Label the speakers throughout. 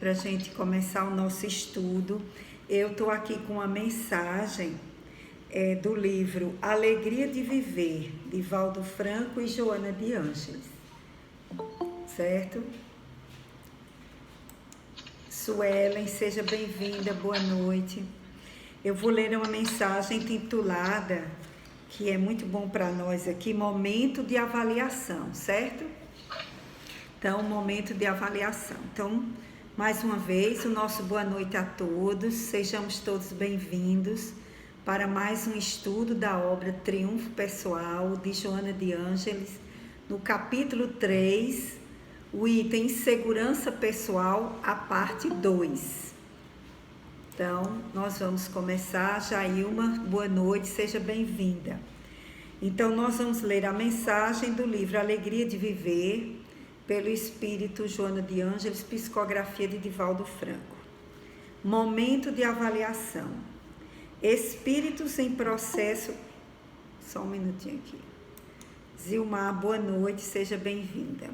Speaker 1: para a gente começar o nosso estudo. Eu estou aqui com uma mensagem do livro Alegria de Viver, de Valdo Franco e Joana de Ângeles, certo? Suelen, seja bem-vinda, boa noite. Eu vou ler uma mensagem intitulada, que é muito bom para nós aqui, Momento de Avaliação, certo? Então, momento de avaliação. Então, mais uma vez, o nosso boa noite a todos, sejamos todos bem-vindos para mais um estudo da obra Triunfo Pessoal, de Joana de Ângeles, no capítulo 3, o item Segurança Pessoal, a parte 2. Então, nós vamos começar. Jailma, boa noite, seja bem-vinda. Então, nós vamos ler a mensagem do livro Alegria de Viver, pelo Espírito Joana de Ângeles, psicografia de Divaldo Franco. Momento de avaliação. Espíritos em processo... Só um minutinho aqui. Zilmar, boa noite, seja bem-vinda.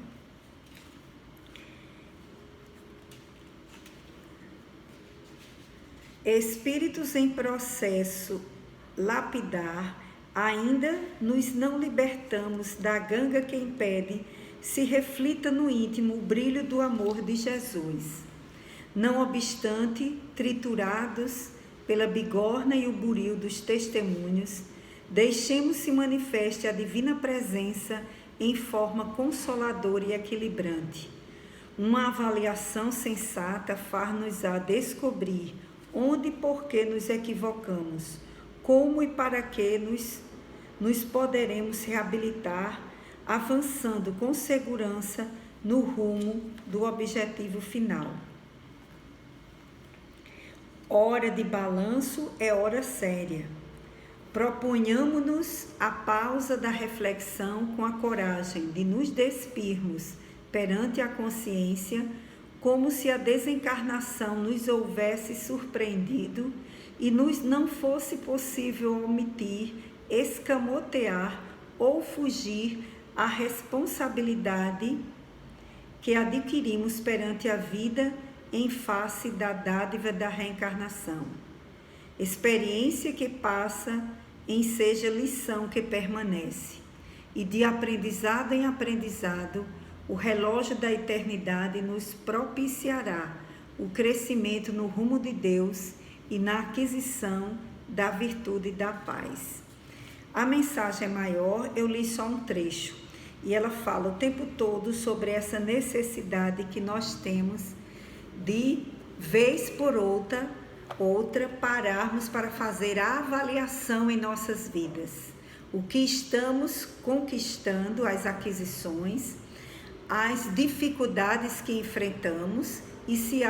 Speaker 1: Espíritos em processo lapidar, ainda nos não libertamos da ganga que impede se reflita no íntimo o brilho do amor de Jesus. Não obstante, triturados pela bigorna e o buril dos testemunhos, deixemos se manifeste a divina presença em forma consoladora e equilibrante. Uma avaliação sensata far-nos-á descobrir onde e por que nos equivocamos, como e para que nos poderemos reabilitar, avançando com segurança no rumo do objetivo final. Hora de balanço é hora séria. Proponhamos-nos a pausa da reflexão com a coragem de nos despirmos perante a consciência, como se a desencarnação nos houvesse surpreendido e nos não fosse possível omitir, escamotear ou fugir a responsabilidade que adquirimos perante a vida em face da dádiva da reencarnação. Experiência que passa em seja lição que permanece, e de aprendizado em aprendizado, o relógio da eternidade nos propiciará o crescimento no rumo de Deus e na aquisição da virtude e da paz. A mensagem é maior, eu li só um trecho. E ela fala o tempo todo sobre essa necessidade que nós temos de, vez por outra, pararmos para fazer a avaliação em nossas vidas. O que estamos conquistando, as aquisições, as dificuldades que enfrentamos e se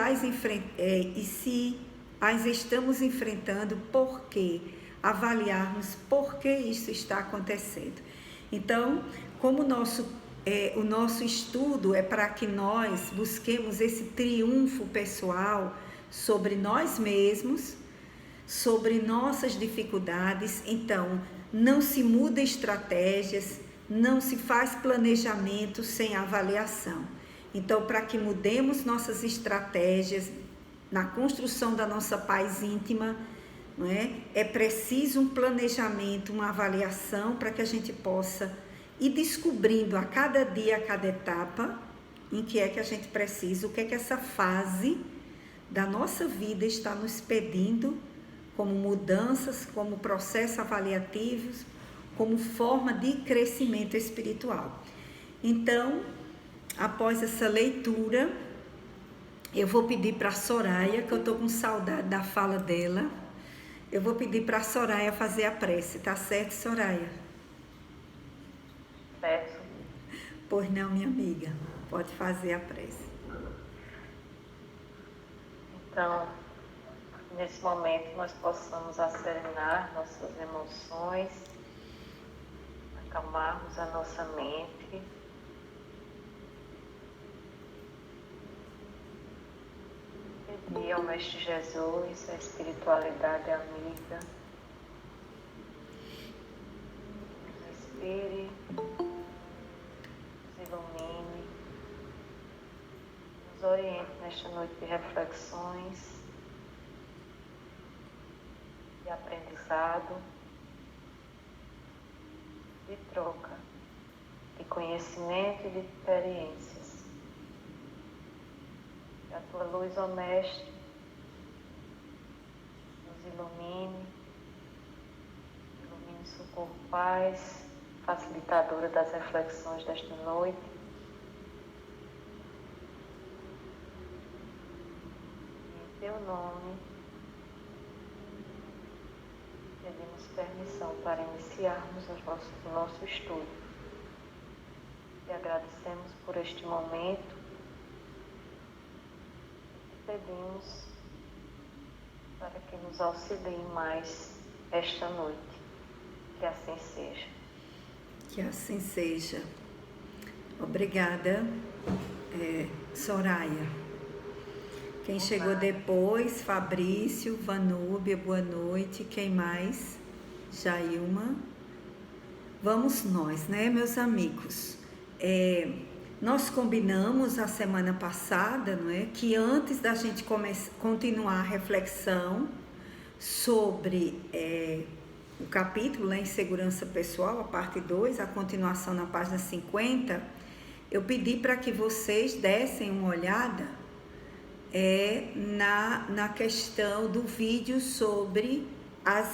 Speaker 1: as estamos enfrentando, por quê? Avaliarmos por que isso está acontecendo. Então, como o nosso estudo é para que nós busquemos esse triunfo pessoal sobre nós mesmos, sobre nossas dificuldades, então não se muda estratégias, não se faz planejamento sem avaliação. Então, para que mudemos nossas estratégias na construção da nossa paz íntima, não é? É preciso um planejamento, uma avaliação para que a gente possa ir descobrindo a cada dia, a cada etapa, em que é que a gente precisa, o que é que essa fase da nossa vida está nos pedindo como mudanças, como processos avaliativos, como forma de crescimento espiritual. Então, após essa leitura, eu vou pedir para a Soraya, que eu estou com saudade da fala dela, eu vou pedir para a Soraya fazer a prece, tá certo, Soraya?
Speaker 2: Certo.
Speaker 1: Pois não, minha amiga, pode fazer a prece.
Speaker 2: Então, nesse momento nós possamos acerenar nossas emoções, acalmarmos a nossa mente, pedir ao Mestre Jesus, a espiritualidade amiga, nos inspire, nos ilumine, nos oriente ambiente nesta noite de reflexões, de aprendizado, de troca, de conhecimento e de experiências. Que a tua luz, ó Mestre, nos ilumine, socorro, paz, facilitadora das reflexões desta noite. Em teu nome, pedimos permissão para iniciarmos o nosso estudo. E agradecemos por este momento e pedimos para que nos auxilie mais esta noite. Que assim seja.
Speaker 1: Que assim seja. Obrigada, Soraya. Quem chegou depois, Fabrício, Vanúbia, boa noite. Quem mais? Jailma. Vamos nós, né, meus amigos? Nós combinamos a semana passada, não é, que antes da gente continuar a reflexão sobre o capítulo, né, em segurança pessoal, a parte 2, a continuação na página 50, eu pedi para que vocês dessem uma olhada na questão do vídeo sobre as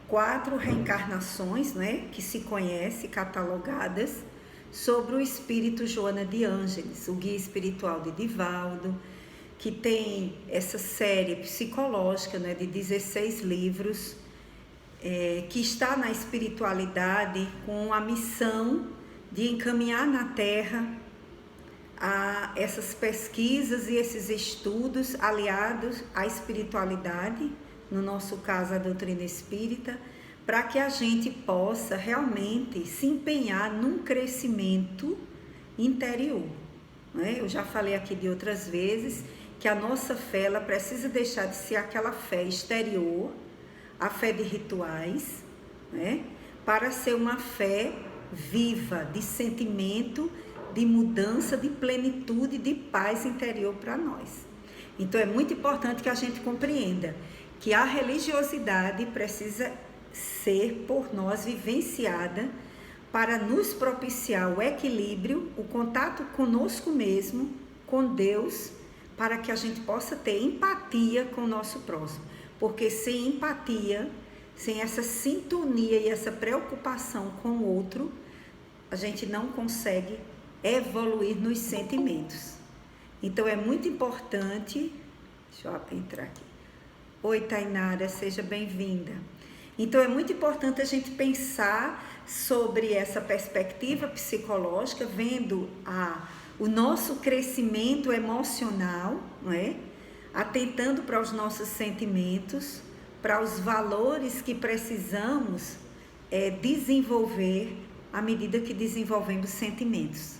Speaker 1: 4 reencarnações, né, que se conhece, catalogadas, sobre o espírito Joana de Ângeles, o guia espiritual de Divaldo, que tem essa série psicológica, né, de 16 livros, que está na espiritualidade com a missão de encaminhar na Terra a essas pesquisas e esses estudos aliados à espiritualidade, no nosso caso a doutrina espírita, para que a gente possa realmente se empenhar num crescimento interior, né? Eu já falei aqui de outras vezes que a nossa fé ela precisa deixar de ser aquela fé exterior, a fé de rituais, né? Para ser uma fé viva, de sentimento, de mudança, de plenitude, de paz interior para nós. Então é muito importante que a gente compreenda que a religiosidade precisa ser por nós vivenciada para nos propiciar o equilíbrio, o contato conosco mesmo, com Deus, para que a gente possa ter empatia com o nosso próximo. Porque sem empatia, sem essa sintonia e essa preocupação com o outro, a gente não consegue evoluir nos sentimentos. Então é muito importante, deixa eu entrar aqui. Oi, Tainara, seja bem-vinda. Então é muito importante a gente pensar sobre essa perspectiva psicológica, vendo o nosso crescimento emocional, não é? Atentando para os nossos sentimentos, para os valores que precisamos desenvolver à medida que desenvolvemos sentimentos.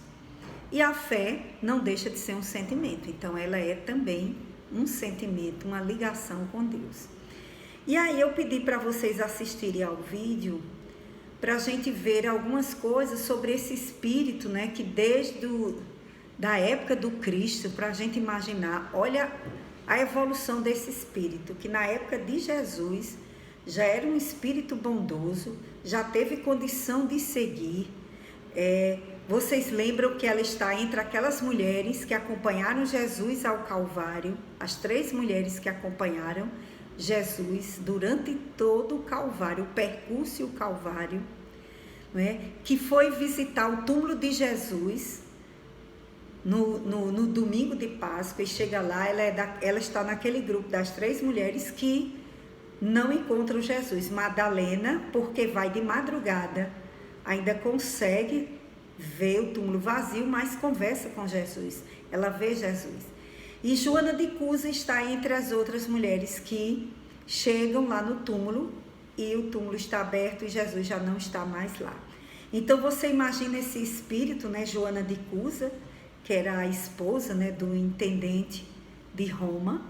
Speaker 1: E a fé não deixa de ser um sentimento, então ela é também um sentimento, uma ligação com Deus. E aí eu pedi para vocês assistirem ao vídeo, para a gente ver algumas coisas sobre esse espírito, né, que desde da época do Cristo, para a gente imaginar, olha a evolução desse espírito, que na época de Jesus já era um espírito bondoso, já teve condição de seguir. Vocês lembram que ela está entre aquelas mulheres que acompanharam Jesus ao Calvário, as 3 mulheres que acompanharam Jesus durante todo o Calvário, o percurso e o Calvário, não é? Que foi visitar o túmulo de Jesus no domingo de Páscoa e chega lá, ela está naquele grupo das 3 mulheres que não encontram Jesus. Madalena, porque vai de madrugada, ainda consegue ver o túmulo vazio, mas conversa com Jesus, ela vê Jesus. E Joana de Cusa está entre as outras mulheres que chegam lá no túmulo e o túmulo está aberto e Jesus já não está mais lá. Então você imagina esse espírito, né, Joana de Cusa, que era a esposa, né, do intendente de Roma.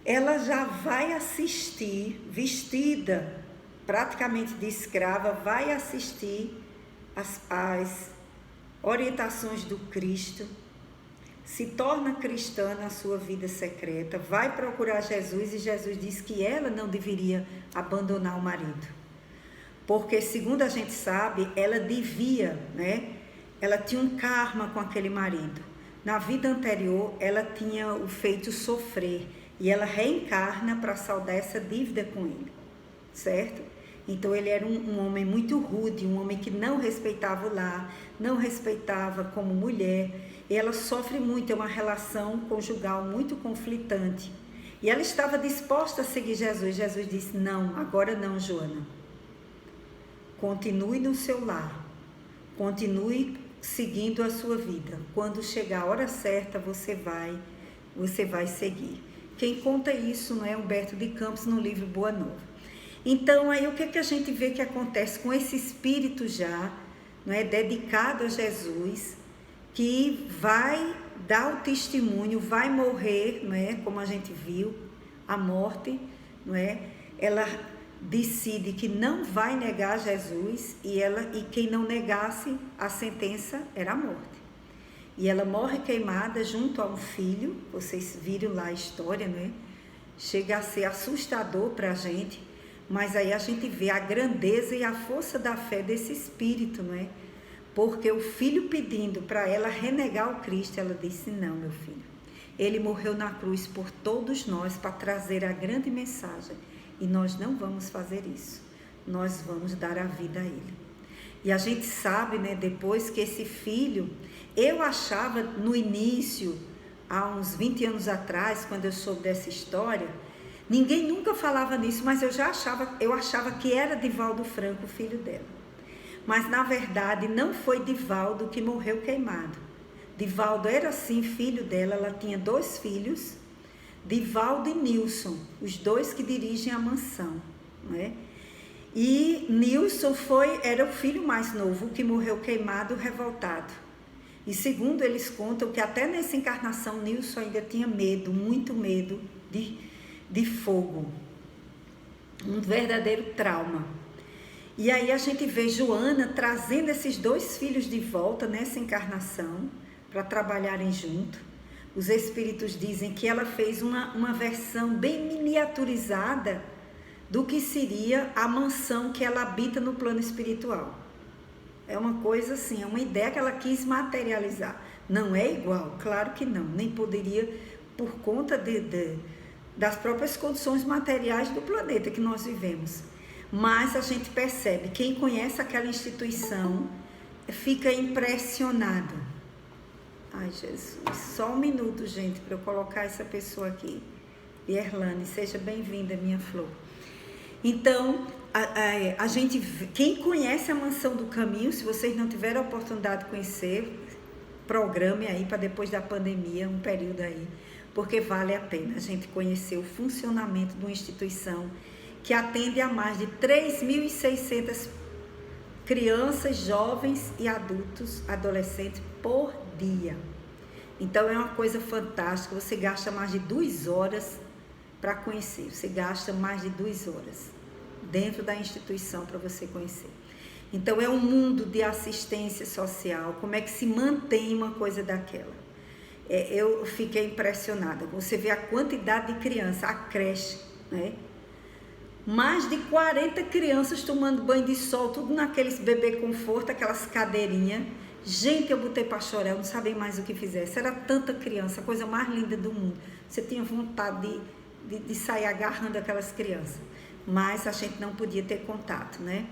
Speaker 1: Ela já vai assistir, vestida praticamente de escrava, vai assistir as orientações do Cristo, se torna cristã na sua vida secreta, vai procurar Jesus e Jesus diz que ela não deveria abandonar o marido. Porque, segundo a gente sabe, ela devia, né? Ela tinha um karma com aquele marido. Na vida anterior, ela tinha o feito sofrer e ela reencarna para saldar essa dívida com ele, certo? Então, ele era um homem muito rude, um homem que não respeitava o lar, não respeitava como mulher. E ela sofre muito, é uma relação conjugal muito conflitante. E ela estava disposta a seguir Jesus. Jesus disse, não, agora não, Joana. Continue no seu lar, continue seguindo a sua vida. Quando chegar a hora certa, você vai seguir. Quem conta isso não é Humberto de Campos no livro Boa Nova. Então, aí o que a gente vê que acontece com esse espírito já, não é, dedicado a Jesus, que vai dar o testemunho, vai morrer, não é, como a gente viu, a morte, não é? Ela decide que não vai negar Jesus e quem não negasse, a sentença era a morte. E ela morre queimada junto a um filho, vocês viram lá a história, não é? Chega a ser assustador para a gente, mas aí a gente vê a grandeza e a força da fé desse espírito, não é? Porque o filho pedindo para ela renegar o Cristo, ela disse, não, meu filho, ele morreu na cruz por todos nós para trazer a grande mensagem e nós não vamos fazer isso, nós vamos dar a vida a ele. E a gente sabe, né, depois que esse filho, eu achava no início, há uns 20 anos atrás, quando eu soube dessa história, ninguém nunca falava nisso, mas eu achava que era Divaldo Franco, o filho dela. Mas, na verdade, não foi Divaldo que morreu queimado. Divaldo era, sim, filho dela, ela tinha 2 filhos, Divaldo e Nilson, os 2 que dirigem a mansão, né? E Nilson era o filho mais novo, que morreu queimado, revoltado. E segundo eles contam que até nessa encarnação, Nilson ainda tinha medo, muito medo de fogo. Um verdadeiro trauma. E aí a gente vê Joana trazendo esses 2 filhos de volta nessa encarnação, para trabalharem junto. Os espíritos dizem que ela fez uma versão bem miniaturizada do que seria a mansão que ela habita no plano espiritual. É uma coisa assim, é uma ideia que ela quis materializar. Não é igual, claro que não, nem poderia, por conta das próprias condições materiais do planeta que nós vivemos. Mas a gente percebe, quem conhece aquela instituição fica impressionado. Ai, Jesus, só um minuto, gente, para eu colocar essa pessoa aqui. Erlane, seja bem-vinda, minha flor. Então, a gente, quem conhece a Mansão do Caminho, se vocês não tiveram a oportunidade de conhecer, programe aí para depois da pandemia, um período aí, porque vale a pena a gente conhecer o funcionamento de uma instituição que atende a mais de 3.600 crianças, jovens e adultos, adolescentes por dia. Então é uma coisa fantástica, você gasta mais de 2 horas para conhecer, você gasta mais de 2 horas dentro da instituição para você conhecer. Então é um mundo de assistência social, como é que se mantém uma coisa daquela. Eu fiquei impressionada, você vê a quantidade de crianças, a creche, né? Mais de 40 crianças tomando banho de sol, tudo naqueles bebê conforto, aquelas cadeirinhas. Gente, eu botei para chorar, eu não sabia mais o que fizesse. Era tanta criança, a coisa mais linda do mundo. Você tinha vontade de sair agarrando aquelas crianças. Mas a gente não podia ter contato, né?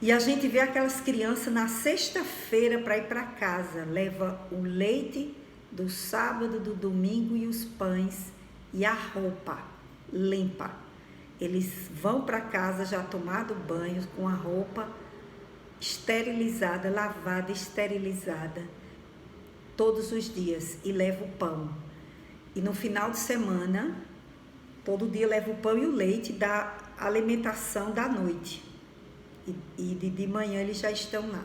Speaker 1: E a gente vê aquelas crianças na sexta-feira para ir para casa. Leva o leite do sábado, do domingo e os pães e a roupa limpa. Eles vão para casa já tomado banho, com a roupa esterilizada, lavada, esterilizada, todos os dias, e leva o pão. E no final de semana, todo dia leva o pão e o leite da alimentação da noite. E de manhã eles já estão lá.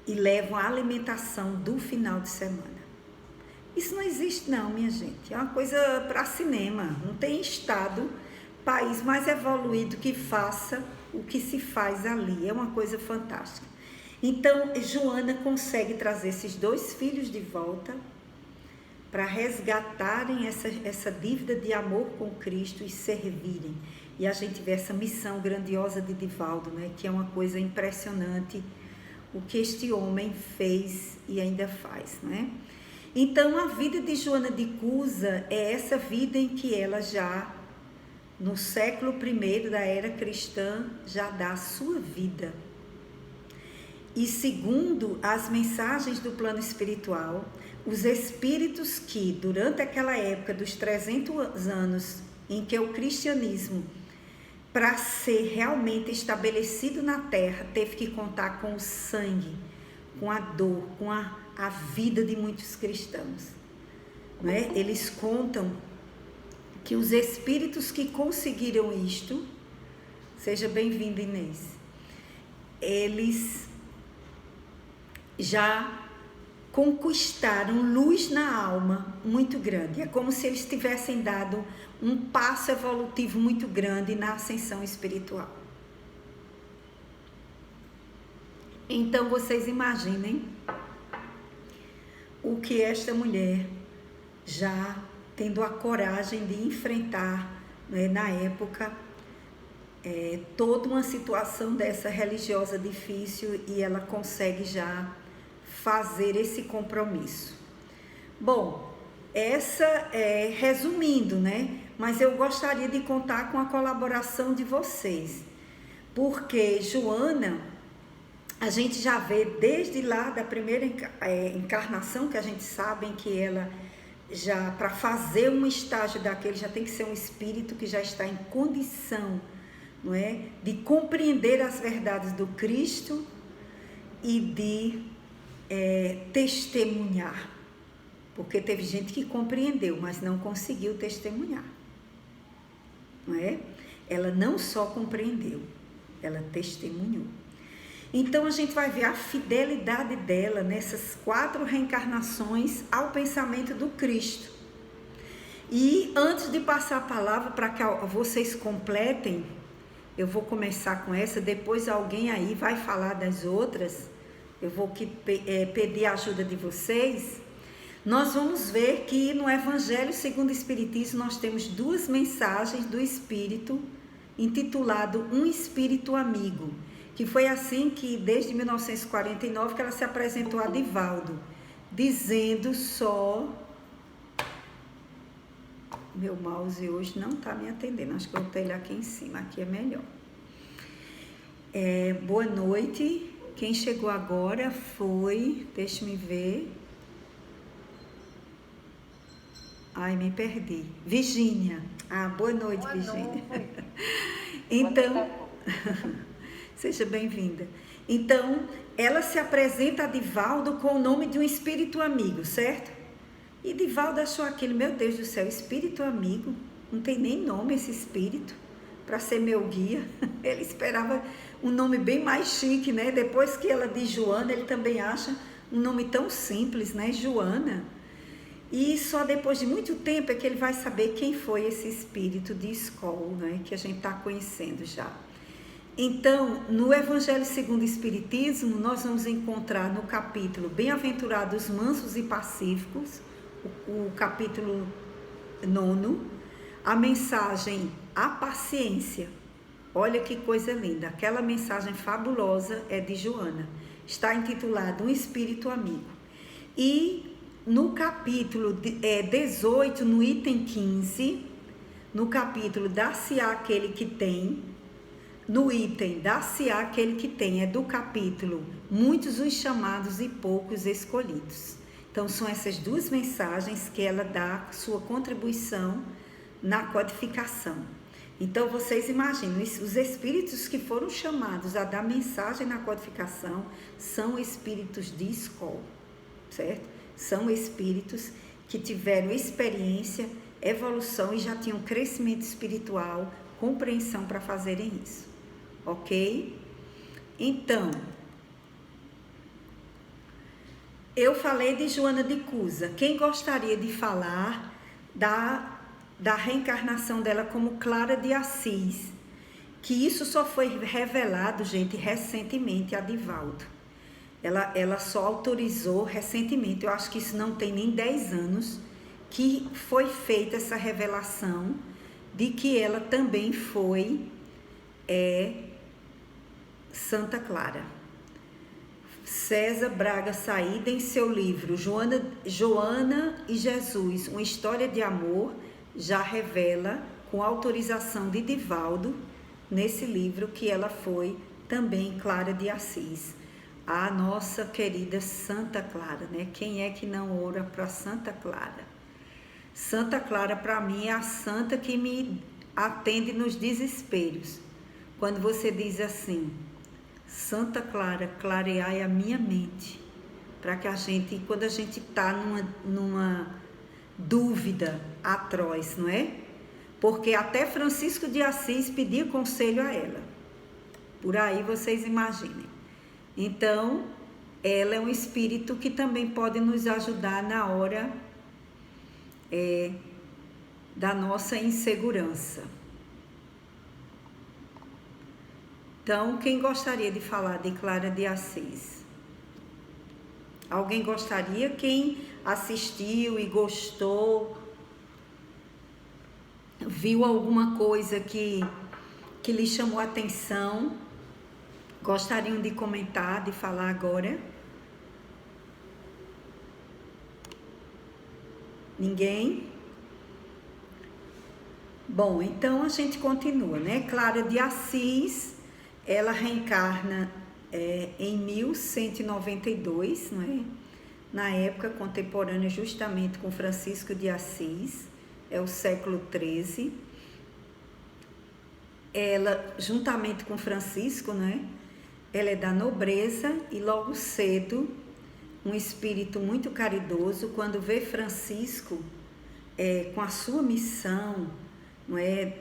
Speaker 1: E levam a alimentação do final de semana. Isso não existe não, minha gente. É uma coisa para cinema. Não tem estado, país mais evoluído que faça o que se faz ali. É uma coisa fantástica. Então, Joana consegue trazer esses 2 filhos de volta, para resgatarem essa dívida de amor com Cristo e servirem. E a gente vê essa missão grandiosa de Divaldo, né? Que é uma coisa impressionante o que este homem fez e ainda faz, né? Então, a vida de Joana de Cusa é essa vida em que ela já, no século I da era cristã, já dá a sua vida. E segundo as mensagens do plano espiritual, os espíritos que, durante aquela época dos 300 anos em que o cristianismo, para ser realmente estabelecido na Terra, teve que contar com o sangue, com a dor, com a vida de muitos cristãos, né? Eles contam que os espíritos que conseguiram isto, seja bem-vindo, Inês, eles já conquistaram luz na alma muito grande. É como se eles tivessem dado um passo evolutivo muito grande na ascensão espiritual. Então, vocês imaginem o que esta mulher, já tendo a coragem de enfrentar, né, na época, toda uma situação dessa religiosa difícil, e ela consegue já fazer esse compromisso. Bom, resumindo, né? Mas eu gostaria de contar com a colaboração de vocês, porque Joana, a gente já vê desde lá da primeira encarnação, que a gente sabe que ela já, para fazer um estágio daquele, já tem que ser um espírito que já está em condição, não é, de compreender as verdades do Cristo e de testemunhar, porque teve gente que compreendeu, mas não conseguiu testemunhar, não é? Ela não só compreendeu, ela testemunhou. Então a gente vai ver a fidelidade dela nessas 4 reencarnações ao pensamento do Cristo. E antes de passar a palavra para que vocês completem, eu vou começar com essa, depois alguém aí vai falar das outras. Eu vou pedir a ajuda de vocês. Nós vamos ver que no Evangelho segundo o Espiritismo nós temos 2 mensagens do Espírito, intitulado Um Espírito Amigo, que foi assim que desde 1949 que ela se apresentou a Divaldo, dizendo só... Meu mouse hoje não está me atendendo, acho que eu botei ele aqui em cima, aqui é melhor. Boa noite. Quem chegou agora foi, deixa-me ver. Ai, me perdi. Virgínia. Boa noite, Virgínia. Então, seja bem-vinda. Então, ela se apresenta a Divaldo com o nome de um espírito amigo, certo? E Divaldo achou aquilo, meu Deus do céu, espírito amigo? Não tem nem nome esse espírito para ser meu guia. Ele esperava um nome bem mais chique, né? Depois que ela diz Joana, ele também acha um nome tão simples, né? Joana. E só depois de muito tempo é que ele vai saber quem foi esse espírito de Skol, né? Que a gente está conhecendo já. Então, no Evangelho segundo o Espiritismo, nós vamos encontrar no capítulo Bem-aventurados mansos e pacíficos, o capítulo 9, a mensagem A Paciência. Olha que coisa linda, aquela mensagem fabulosa é de Joana, está intitulado Um Espírito Amigo. E no capítulo 18, no item 15, no capítulo Dar-se-á aquele que tem, no item Dar-se-á aquele que tem, é do capítulo Muitos os chamados e poucos escolhidos. Então são essas 2 mensagens que ela dá sua contribuição na codificação. Então, vocês imaginam, os espíritos que foram chamados a dar mensagem na codificação são espíritos de Skol, certo? São espíritos que tiveram experiência, evolução e já tinham crescimento espiritual, compreensão para fazerem isso, ok? Então, eu falei de Joana de Cusa. Quem gostaria de falar da reencarnação dela como Clara de Assis, que isso só foi revelado, gente, recentemente a Divaldo. Ela só autorizou recentemente, eu acho que isso não tem nem 10 anos, que foi feita essa revelação de que ela também foi Santa Clara. César Braga Saída, em seu livro Joana e Jesus, uma história de amor, já revela, com autorização de Divaldo, nesse livro, que ela foi também Clara de Assis, a nossa querida Santa Clara, né? Quem é que não ora para Santa Clara? Santa Clara, para mim, é a santa que me atende nos desesperos. Quando você diz assim: Santa Clara, clareai a minha mente, para que a gente, quando a gente está numa dúvida atroz, não é? Porque até Francisco de Assis pedia conselho a ela. Por aí vocês imaginem. Então, ela é um espírito que também pode nos ajudar na hora da nossa insegurança. Então, quem gostaria de falar de Clara de Assis? Alguém gostaria? Quem assistiu e gostou, viu alguma coisa que lhe chamou a atenção, gostariam de comentar, de falar agora? Ninguém? Bom, então a gente continua, né? Clara de Assis, ela reencarna em 1192, não é? Na época contemporânea justamente com Francisco de Assis, é o século XIII. Ela, juntamente com Francisco, né? Ela é da nobreza e logo cedo, um espírito muito caridoso, quando vê Francisco com a sua missão, não é?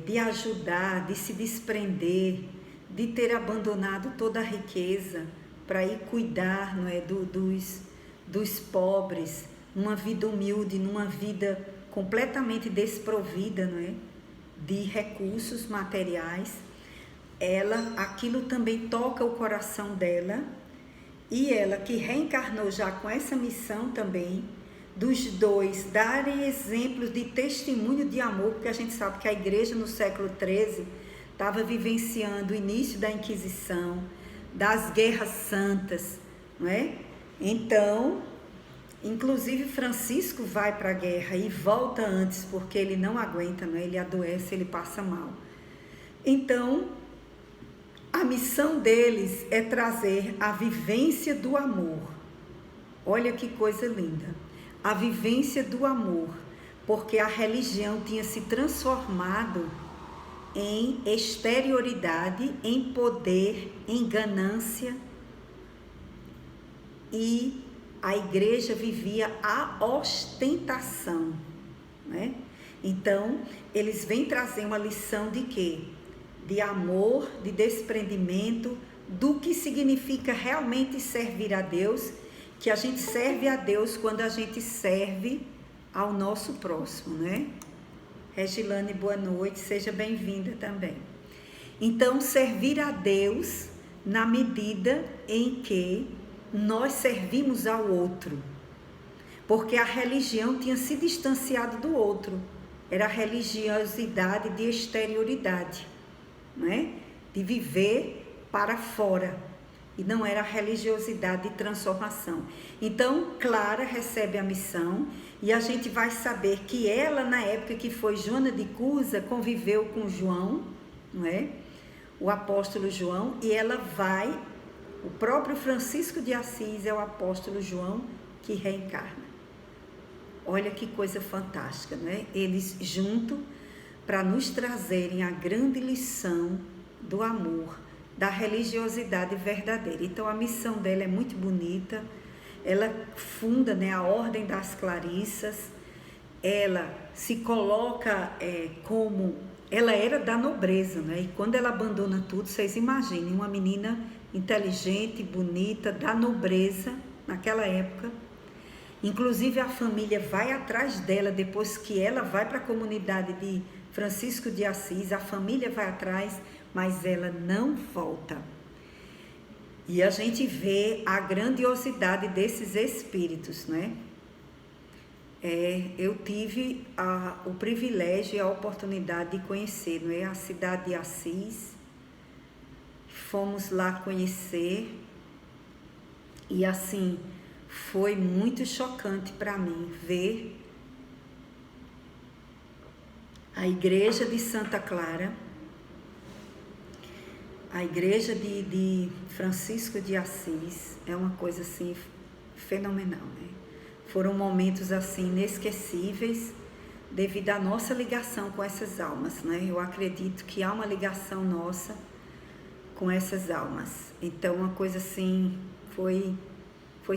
Speaker 1: De ajudar, de se desprender, de ter abandonado toda a riqueza para ir cuidar, não é? dos pobres, numa vida humilde, numa vida completamente desprovida, não é? De recursos materiais. Aquilo também toca o coração dela, e ela, que reencarnou já com essa missão também, dos dois darem exemplos de testemunho de amor, porque a gente sabe que a igreja no século XIII estava vivenciando o início da Inquisição, das guerras santas, não é? Então, inclusive Francisco vai para a guerra e volta antes, porque ele não aguenta, não é? Ele adoece, ele passa mal. Então, a missão deles é trazer a vivência do amor. Olha que coisa linda. A vivência do amor, porque a religião tinha se transformado em exterioridade, em poder, em ganância, e a igreja vivia a ostentação, né? Então, eles vêm trazer uma lição de quê? De amor, de desprendimento, do que significa realmente servir a Deus, que a gente serve a Deus quando a gente serve ao nosso próximo, né? Regilane, boa noite, seja bem-vinda também. Então, servir a Deus na medida em que nós servimos ao outro, porque a religião tinha se distanciado do outro, era a religiosidade de exterioridade, né? De viver para fora, e não era a religiosidade de transformação. Então, Clara recebe a missão, e a gente vai saber que ela, na época que foi Joana de Cusa, conviveu com João, não é? O apóstolo João, e ela vai, o próprio Francisco de Assis é o apóstolo João que reencarna. Olha que coisa fantástica, né? Eles juntos para nos trazerem a grande lição do amor, da religiosidade verdadeira. Então, a missão dela é muito bonita. Ela funda, né, a Ordem das Clarissas. Ela se coloca como... Ela era da nobreza, né? E quando ela abandona tudo, vocês imaginem, uma menina inteligente, bonita, da nobreza, naquela época. Inclusive, a família vai atrás dela, depois que ela vai para a comunidade de Francisco de Assis, a família vai atrás, mas ela não volta. E a gente vê a grandiosidade desses espíritos, né? eu tive o privilégio e a oportunidade de conhecer, não é, a cidade de Assis. Fomos lá conhecer e assim foi muito chocante para mim ver a igreja de Santa Clara, a igreja de Francisco de Assis. É uma coisa assim fenomenal, né? Foram momentos assim inesquecíveis devido à nossa ligação com essas almas, né? Eu acredito que há uma ligação nossa com essas almas. Então, uma coisa assim foi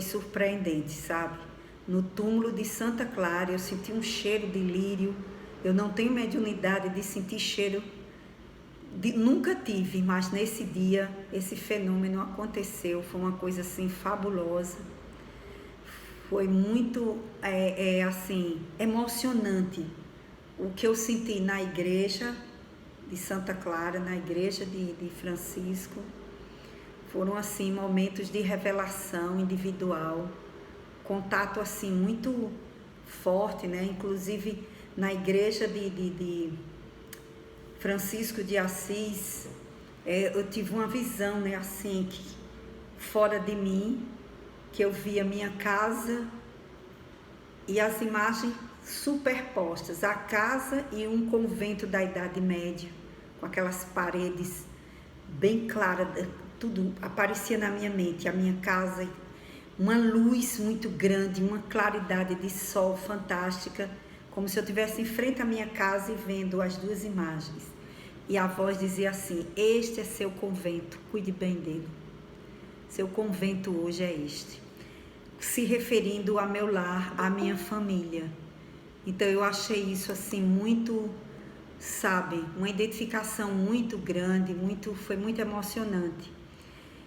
Speaker 1: surpreendente, sabe? No túmulo de Santa Clara, eu senti um cheiro de lírio. Eu não tenho mediunidade de sentir cheiro, nunca tive, mas nesse dia, esse fenômeno aconteceu. Foi uma coisa assim fabulosa. Foi muito, assim, emocionante o que eu senti na igreja de Santa Clara, na igreja de Francisco. Foram assim momentos de revelação individual, contato assim muito forte, né? Inclusive na igreja de Francisco de Assis, eu tive uma visão, né? Assim, que fora de mim, que eu via minha casa e as imagens superpostas, a casa e um convento da Idade Média, com aquelas paredes bem claras, tudo aparecia na minha mente, a minha casa, uma luz muito grande, uma claridade de sol fantástica, como se eu estivesse em frente à minha casa e vendo as duas imagens. E a voz dizia assim: este é seu convento, cuide bem dele. Seu convento hoje é este. Se referindo ao meu lar, à minha família. Então eu achei isso assim muito, sabe, uma identificação muito grande, foi muito emocionante.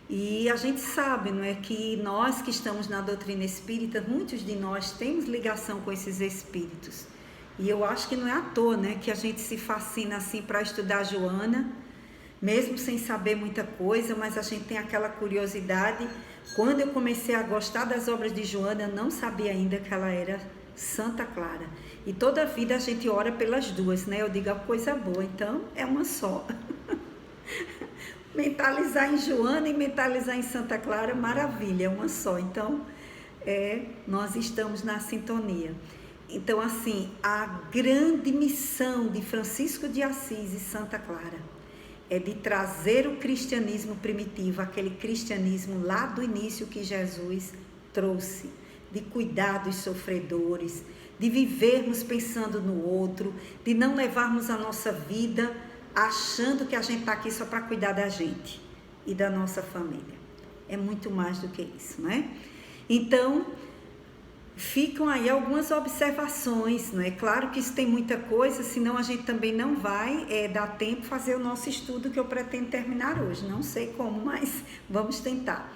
Speaker 1: E a gente sabe, não é, que nós que estamos na doutrina espírita, muitos de nós temos ligação com esses espíritos. E eu acho que não é à toa, né, que a gente se fascina assim para estudar Joana, mesmo sem saber muita coisa, mas a gente tem aquela curiosidade. Quando eu comecei a gostar das obras de Joana, eu não sabia ainda que ela era Santa Clara. E toda a vida a gente ora pelas duas, né? Eu digo, a coisa boa, então é uma só. Mentalizar em Joana e mentalizar em Santa Clara, maravilha, é uma só. Então, nós estamos na sintonia. Então, assim, a grande missão de Francisco de Assis e Santa Clara é de trazer o cristianismo primitivo, aquele cristianismo lá do início que Jesus trouxe, de cuidar dos sofredores, de vivermos pensando no outro, de não levarmos a nossa vida achando que a gente está aqui só para cuidar da gente e da nossa família. É muito mais do que isso, não é? Então, ficam aí algumas observações, não é? Claro que isso tem muita coisa, senão a gente também não vai dar tempo de fazer o nosso estudo que eu pretendo terminar hoje. Não sei como, mas vamos tentar.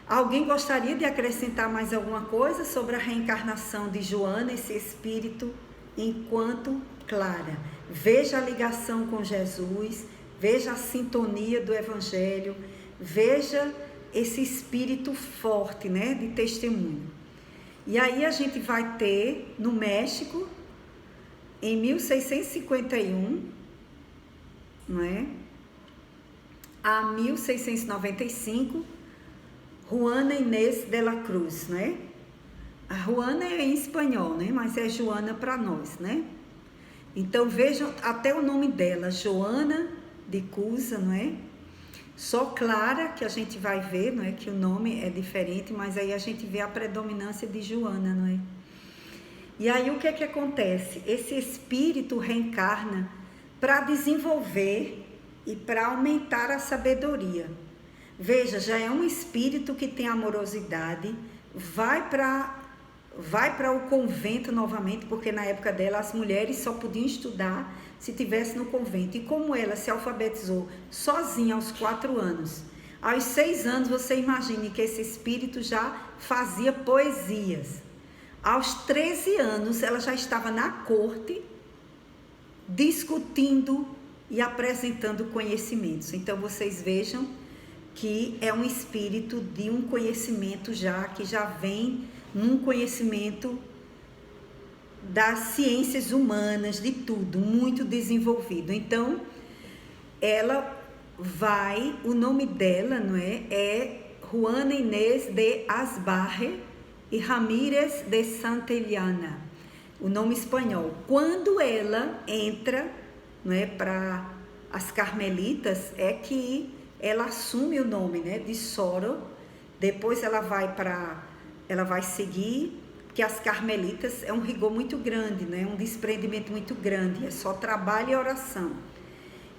Speaker 1: Alguém gostaria de acrescentar mais alguma coisa sobre a reencarnação de Joana, esse espírito enquanto Clara? Veja a ligação com Jesus, veja a sintonia do Evangelho, veja esse espírito forte, né, de testemunho. E aí a gente vai ter no México, em 1651, não é? A 1695, Juana Inés de la Cruz, né? A Juana é em espanhol, né? Mas é Joana para nós, né? Então vejam até o nome dela, Joana de Cusa, não é? Só Clara, que a gente vai ver, não é? Que o nome é diferente, mas aí a gente vê a predominância de Joana, não é? E aí o que é que acontece? Esse espírito reencarna para desenvolver e para aumentar a sabedoria. Veja, já é um espírito que tem amorosidade, vai para o convento novamente, porque na época dela as mulheres só podiam estudar se tivesse no convento. E como ela se alfabetizou sozinha aos 4 anos, aos 6 anos você imagine que esse espírito já fazia poesias. Aos 13 anos ela já estava na corte discutindo e apresentando conhecimentos. Então vocês vejam que é um espírito de um conhecimento já, que já vem num conhecimento das ciências humanas, de tudo, muito desenvolvido. Então, ela vai, o nome dela, não é? É Juana Inés de Asbarre e Ramírez de Santillana, o nome espanhol. Quando ela entra, não é, para as Carmelitas, é que ela assume o nome, né, de Soro. Depois ela vai seguir, que as Carmelitas é um rigor muito grande, né, um desprendimento muito grande, é só trabalho e oração.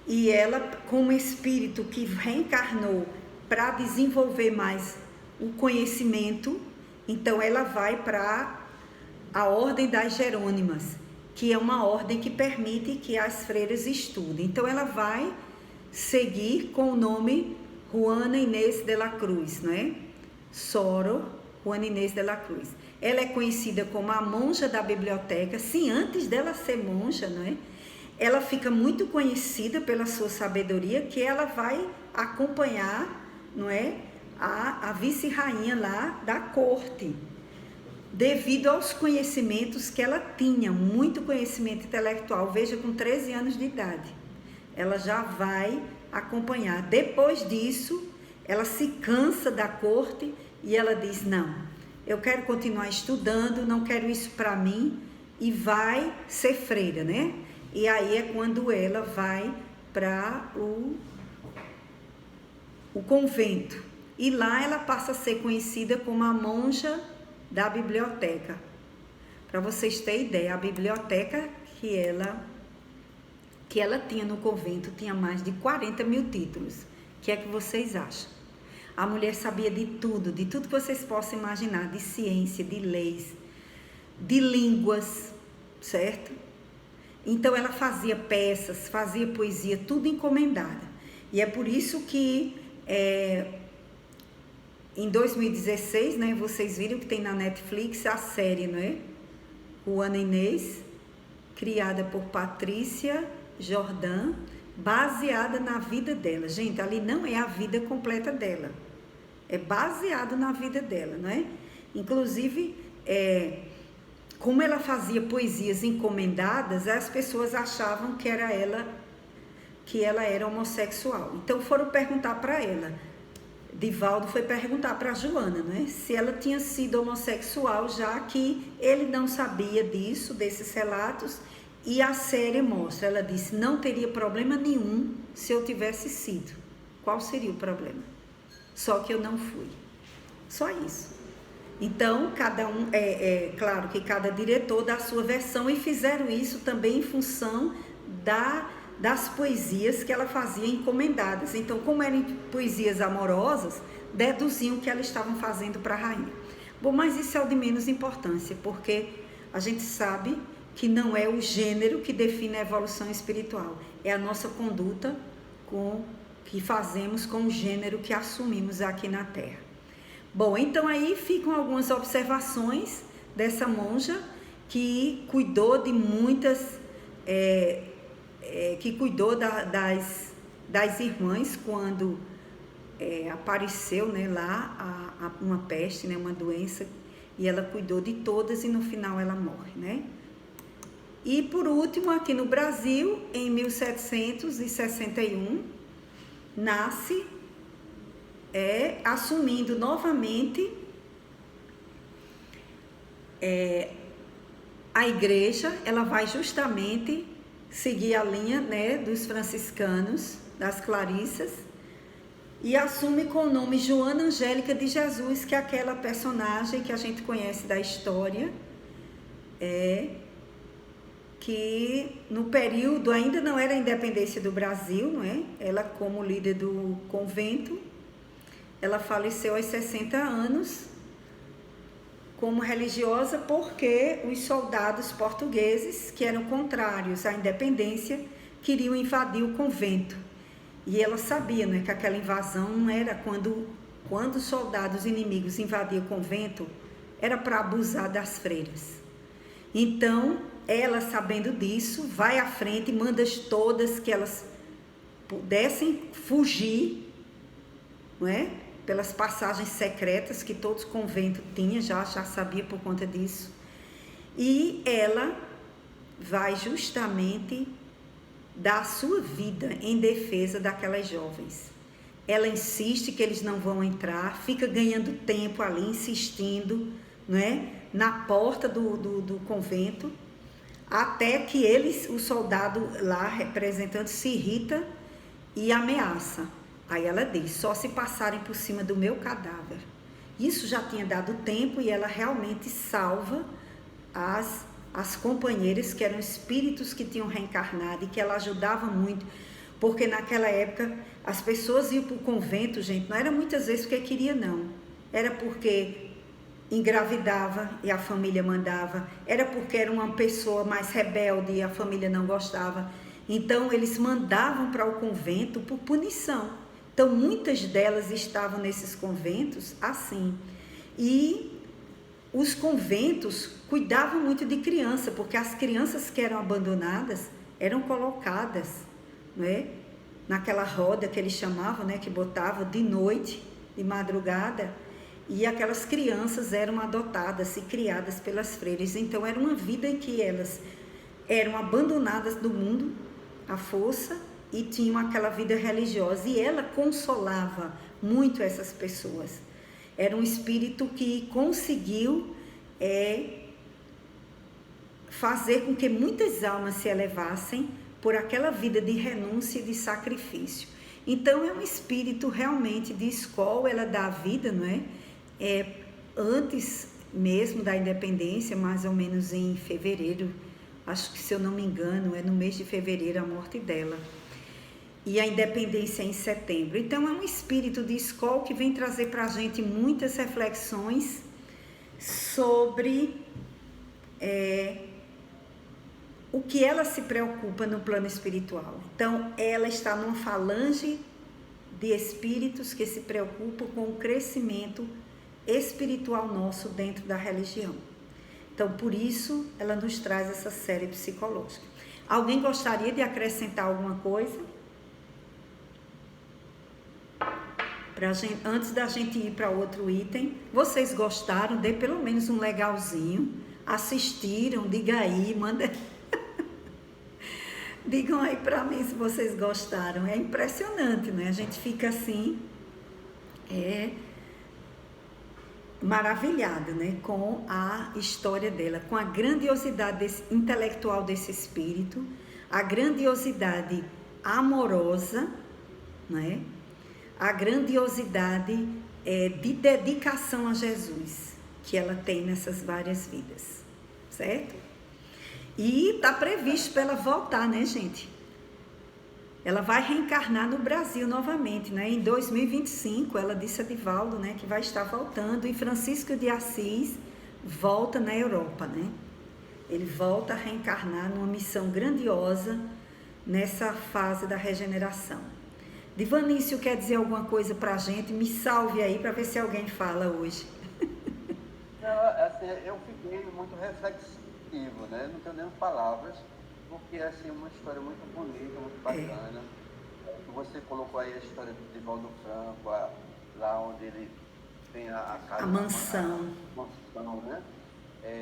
Speaker 1: E ela, como espírito que reencarnou para desenvolver mais o conhecimento, então ela vai para a Ordem das Jerônimas, que é uma ordem que permite que as freiras estudem. Então ela vai seguir com o nome Juana Inés de la Cruz, não é? Soro Juana Inés de la Cruz. Ela é conhecida como a monja da biblioteca. Sim, antes dela ser monja, não é? Ela fica muito conhecida pela sua sabedoria, que ela vai acompanhar, não é, a vice-rainha lá da corte, devido aos conhecimentos que ela tinha, muito conhecimento intelectual. Veja, com 13 anos de idade, ela já vai acompanhar. Depois disso, ela se cansa da corte e ela diz, não, eu quero continuar estudando, não quero isso para mim, e vai ser freira, né? E aí é quando ela vai para o convento. E lá ela passa a ser conhecida como a monja da biblioteca. Para vocês terem ideia, a biblioteca que ela tinha no convento tinha mais de 40 mil títulos. O que é que vocês acham? A mulher sabia de tudo que vocês possam imaginar, de ciência, de leis, de línguas, certo? Então ela fazia peças, fazia poesia, tudo encomendada. E é por isso que em 2016, né, vocês viram que tem na Netflix a série, não é? Juana Inés, criada por Patrícia Jordan, baseada na vida dela. Gente, ali não é a vida completa dela, é baseado na vida dela, não é? Inclusive, como ela fazia poesias encomendadas, as pessoas achavam que ela era homossexual. Então foram perguntar para ela. Divaldo foi perguntar para Joana, né, se ela tinha sido homossexual, já que ele não sabia disso, desses relatos, e a série mostra. Ela disse, não teria problema nenhum se eu tivesse sido. Qual seria o problema? Só que eu não fui. Só isso. Então, cada um, claro que cada diretor dá a sua versão, e fizeram isso também em função das poesias que ela fazia encomendadas. Então, como eram poesias amorosas, deduziam que elas estavam fazendo para a rainha. Bom, mas isso é o de menos importância, porque a gente sabe que não é o gênero que define a evolução espiritual, é a nossa conduta que fazemos com o gênero que assumimos aqui na Terra. Bom, então aí ficam algumas observações dessa monja que cuidou de muitas... que cuidou das irmãs quando apareceu, né, lá uma peste, né, uma doença, e ela cuidou de todas e no final ela morre, né? E por último, aqui no Brasil, em 1761, nasce, assumindo novamente a igreja. Ela vai justamente seguir a linha, né, dos franciscanos, das Clarissas, e assume com o nome Joana Angélica de Jesus, que é aquela personagem que a gente conhece da história, que no período ainda não era a independência do Brasil, não é? Ela, como líder do convento, ela faleceu aos 60 anos como religiosa, porque os soldados portugueses, que eram contrários à independência, queriam invadir o convento. E ela sabia, né, que aquela invasão não era quando os soldados inimigos invadiam o convento, era para abusar das freiras. Então, ela, sabendo disso, vai à frente e manda todas que elas pudessem fugir, não é? Pelas passagens secretas que todos os conventos tinham, já sabia por conta disso. E ela vai justamente dar a sua vida em defesa daquelas jovens. Ela insiste que eles não vão entrar, fica ganhando tempo ali, insistindo, não é? Na porta do convento, até que o soldado lá, representante, se irrita e ameaça. Aí ela diz, só se passarem por cima do meu cadáver. Isso já tinha dado tempo e ela realmente salva as companheiras, que eram espíritos que tinham reencarnado e que ela ajudava muito, porque naquela época as pessoas iam para o convento, gente, não era muitas vezes porque queria, não. Era porque engravidava e a família mandava, era porque era uma pessoa mais rebelde e a família não gostava. Então eles mandavam para o convento por punição. Então muitas delas estavam nesses conventos assim. E os conventos cuidavam muito de criança, porque as crianças que eram abandonadas eram colocadas, não é? Naquela roda que eles chamavam, né? Que botavam de noite, de madrugada, e aquelas crianças eram adotadas e criadas pelas freiras. Então era uma vida em que elas eram abandonadas do mundo à força e tinham aquela vida religiosa, e ela consolava muito essas pessoas. Era um espírito que conseguiu fazer com que muitas almas se elevassem por aquela vida de renúncia e de sacrifício. Então é um espírito realmente de escola, ela dá a vida, não é? Antes mesmo da independência, mais ou menos em fevereiro, acho que, se eu não me engano, é no mês de fevereiro a morte dela. E a independência é em setembro. Então é um espírito de escola que vem trazer para a gente muitas reflexões sobre o que ela se preocupa no plano espiritual. Então ela está numa falange de espíritos que se preocupam com o crescimento espiritual nosso dentro da religião. Então por isso ela nos traz essa série psicológica. Alguém gostaria de acrescentar alguma coisa? Antes da gente ir para outro item, vocês gostaram? Dê pelo menos um legalzinho. Assistiram? Diga aí, manda. Digam aí para mim se vocês gostaram. É impressionante, né? A gente fica assim, maravilhado, né? Com a história dela, com a grandiosidade intelectual desse espírito, a grandiosidade amorosa, né? A grandiosidade de dedicação a Jesus que ela tem nessas várias vidas, certo? E está previsto para ela voltar, né, gente? Ela vai reencarnar no Brasil novamente, né? Em 2025, ela disse a Divaldo, né, que vai estar voltando, e Francisco de Assis volta na Europa, né? Ele volta a reencarnar numa missão grandiosa nessa fase da regeneração. Divanício quer dizer alguma coisa para a gente? Me salve aí para ver se alguém fala hoje.
Speaker 3: Não, assim, eu fiquei muito reflexivo, né? Não tenho nem palavras, porque assim, é uma história muito bonita, muito bacana. Você colocou aí a história do Divaldo Franco, lá onde ele tem a casa,
Speaker 1: a mansão.
Speaker 3: A mansão, né?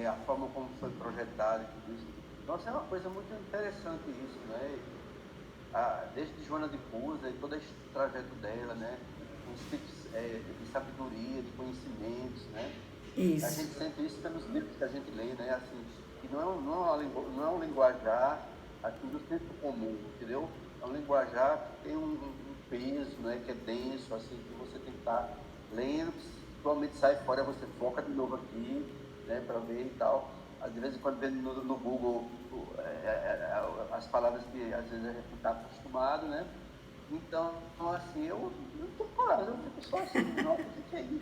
Speaker 3: A forma como foi projetado e tudo isso. Nossa, é uma coisa muito interessante isso, né? Desde Joana de Cusa e todo esse trajeto dela, né? Um espírito de sabedoria, de conhecimentos, né?
Speaker 1: Isso.
Speaker 3: A gente sente isso pelos livros que a gente lê, né? Assim, que não é um linguajar assim, do senso comum, entendeu? É um linguajar que tem um peso, né? Que é denso, assim, que você tem que estar lendo, principalmente sai fora, você foca de novo aqui, né? Para ver e tal. De vez em quando vendo no Google as palavras que às vezes a gente não está acostumado, né? Então, assim, eu não estou falando, eu fico só assim, nossa, o que é isso?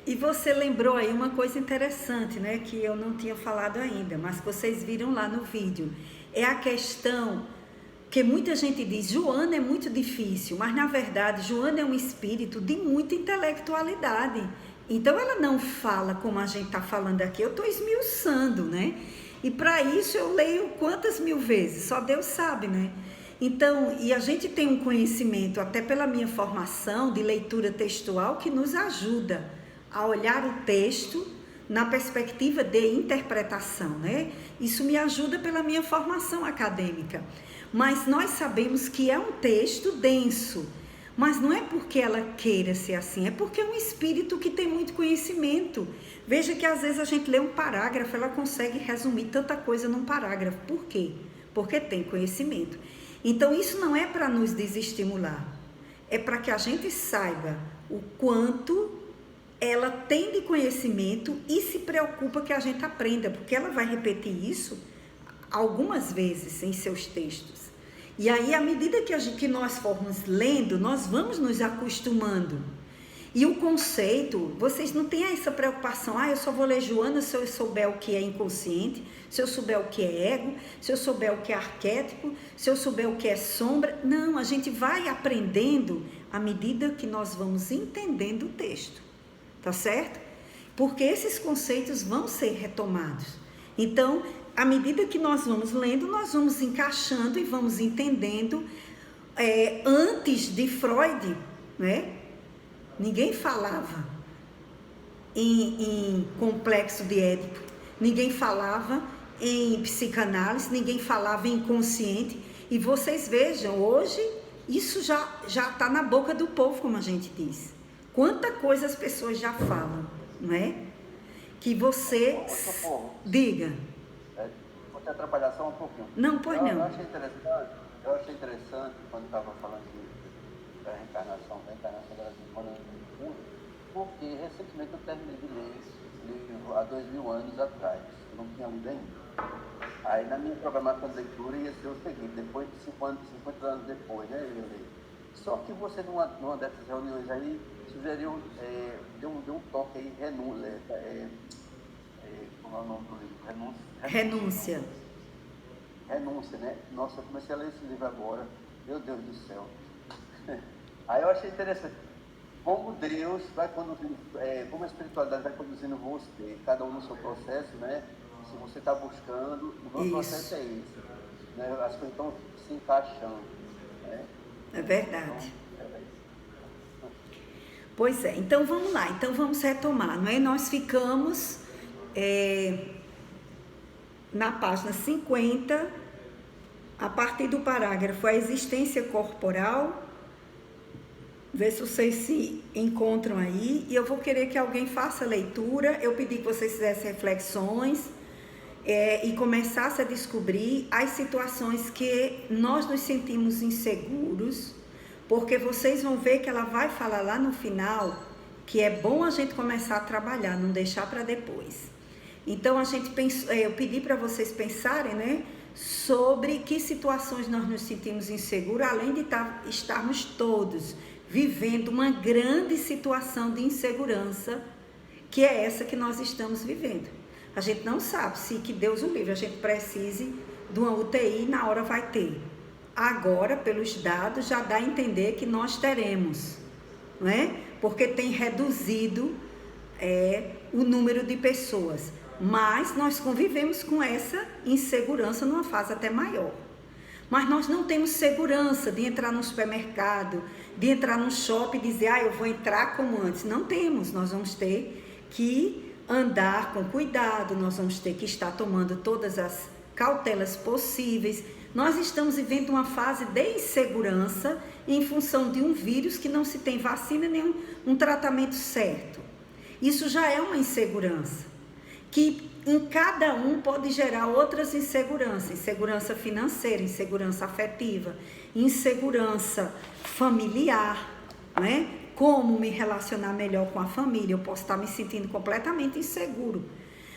Speaker 1: E você lembrou aí uma coisa interessante, né? Que eu não tinha falado ainda, mas que vocês viram lá no vídeo. É a questão que muita gente diz, Joana é muito difícil, mas na verdade Joana é um espírito de muita intelectualidade. Então ela não fala como a gente está falando aqui, eu estou esmiuçando, né? E para isso eu leio quantas mil vezes, só Deus sabe, né? Então, e a gente tem um conhecimento, até pela minha formação de leitura textual, que nos ajuda a olhar o texto, na perspectiva de interpretação, né? Isso me ajuda pela minha formação acadêmica. Mas nós sabemos que é um texto denso, mas não é porque ela queira ser assim, é porque é um espírito que tem muito conhecimento. Veja que às vezes a gente lê um parágrafo, ela consegue resumir tanta coisa num parágrafo. Por quê? Porque tem conhecimento. Então isso não é para nos desestimular, é para que a gente saiba o quanto ela tem de conhecimento e se preocupa que a gente aprenda, porque ela vai repetir isso algumas vezes em seus textos. E aí, à medida que nós formos lendo, nós vamos nos acostumando. E o conceito, vocês não têm essa preocupação, eu só vou ler Joana se eu souber o que é inconsciente, se eu souber o que é ego, se eu souber o que é arquétipo, se eu souber o que é sombra. Não, a gente vai aprendendo à medida que nós vamos entendendo o texto. Tá certo? Porque esses conceitos vão ser retomados. Então, à medida que nós vamos lendo, nós vamos encaixando e vamos entendendo. Antes de Freud, né? Ninguém falava em complexo de Édipo, ninguém falava em psicanálise, ninguém falava em inconsciente. E vocês vejam, hoje, isso já está na boca do povo, como a gente diz. Quanta coisa as pessoas já falam, não é? Que você... Diga.
Speaker 3: Vou te atrapalhar só um pouquinho.
Speaker 1: Não, pois não.
Speaker 3: Eu achei interessante quando estava falando da reencarnação brasileira, porque recentemente eu terminei de ler esse livro há 2000 anos atrás. Eu não tinha lido ainda. Aí na minha programação de leitura ia ser o seguinte, depois de 50 anos depois, né? Eu li. Só que você, numa dessas reuniões aí, sugeriu, deu um toque aí, como é o nome do livro?
Speaker 1: Renúncia.
Speaker 3: Renúncia, né? Nossa, eu comecei a ler esse livro agora, meu Deus do céu. Aí eu achei interessante, como Deus vai conduzindo, como a espiritualidade vai conduzindo você, cada um no seu processo, né? Se você está buscando, o nosso processo é esse, né? As coisas estão se encaixando, né?
Speaker 1: É verdade. Pois é, então vamos lá, então vamos retomar, não é? Nós ficamos na página 50, a partir do parágrafo a existência corporal. Vê se vocês se encontram aí, e eu vou querer que alguém faça a leitura. Eu pedi que vocês fizessem reflexões e começassem a descobrir as situações que nós nos sentimos inseguros, porque vocês vão ver que ela vai falar lá no final que é bom a gente começar a trabalhar, não deixar para depois. Então eu pedi para vocês pensarem, né, sobre que situações nós nos sentimos inseguros, além de estarmos todos vivendo uma grande situação de insegurança, que é essa que nós estamos vivendo. A gente não sabe se, que Deus o livre, a gente precise de uma UTI, na hora vai ter. Agora, pelos dados, já dá a entender que nós teremos, não é? Porque tem reduzido o número de pessoas. Mas nós convivemos com essa insegurança numa fase até maior. Mas nós não temos segurança de entrar no supermercado, de entrar num shopping e dizer, eu vou entrar como antes. Não temos, nós vamos ter que andar com cuidado, nós vamos ter que estar tomando todas as cautelas possíveis. Nós estamos vivendo uma fase de insegurança em função de um vírus que não se tem vacina nem um tratamento certo. Isso já é uma insegurança, que em cada um pode gerar outras inseguranças, insegurança financeira, insegurança afetiva, insegurança familiar, né? Como me relacionar melhor com a família, eu posso estar me sentindo completamente inseguro.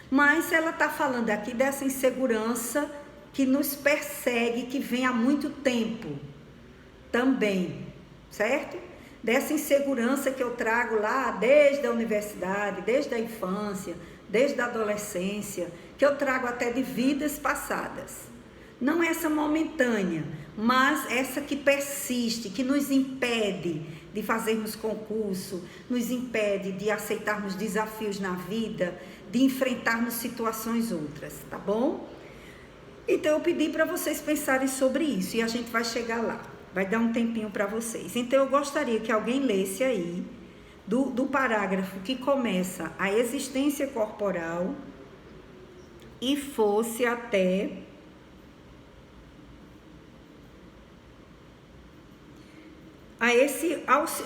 Speaker 1: Mas ela está falando aqui dessa insegurança que nos persegue, que vem há muito tempo também, certo? Dessa insegurança que eu trago lá desde a universidade, desde a infância, desde a adolescência, que eu trago até de vidas passadas. Não essa momentânea, mas essa que persiste, que nos impede de fazermos concurso, nos impede de aceitarmos desafios na vida, de enfrentarmos situações outras, tá bom? Então eu pedi para vocês pensarem sobre isso e a gente vai chegar lá, vai dar um tempinho para vocês. Então eu gostaria que alguém lesse aí, do parágrafo que começa a existência corporal e fosse até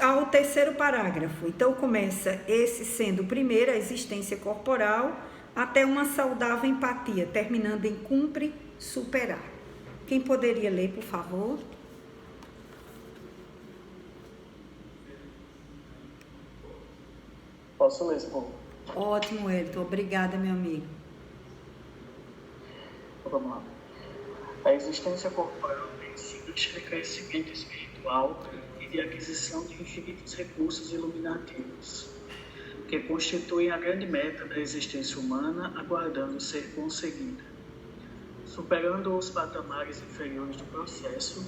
Speaker 1: ao terceiro parágrafo. Então, começa esse sendo o primeiro, a existência corporal, até uma saudável empatia, terminando em cumpre superar. Quem poderia ler, por favor?
Speaker 4: Posso ler, por favor?
Speaker 1: Ótimo, Elton. Obrigada, meu amigo.
Speaker 4: Então, vamos lá. A existência corporal tem sido de crescimento espiritual e de aquisição de infinitos recursos iluminativos, que constituem a grande meta da existência humana, aguardando ser conseguida. Superando os patamares inferiores do processo,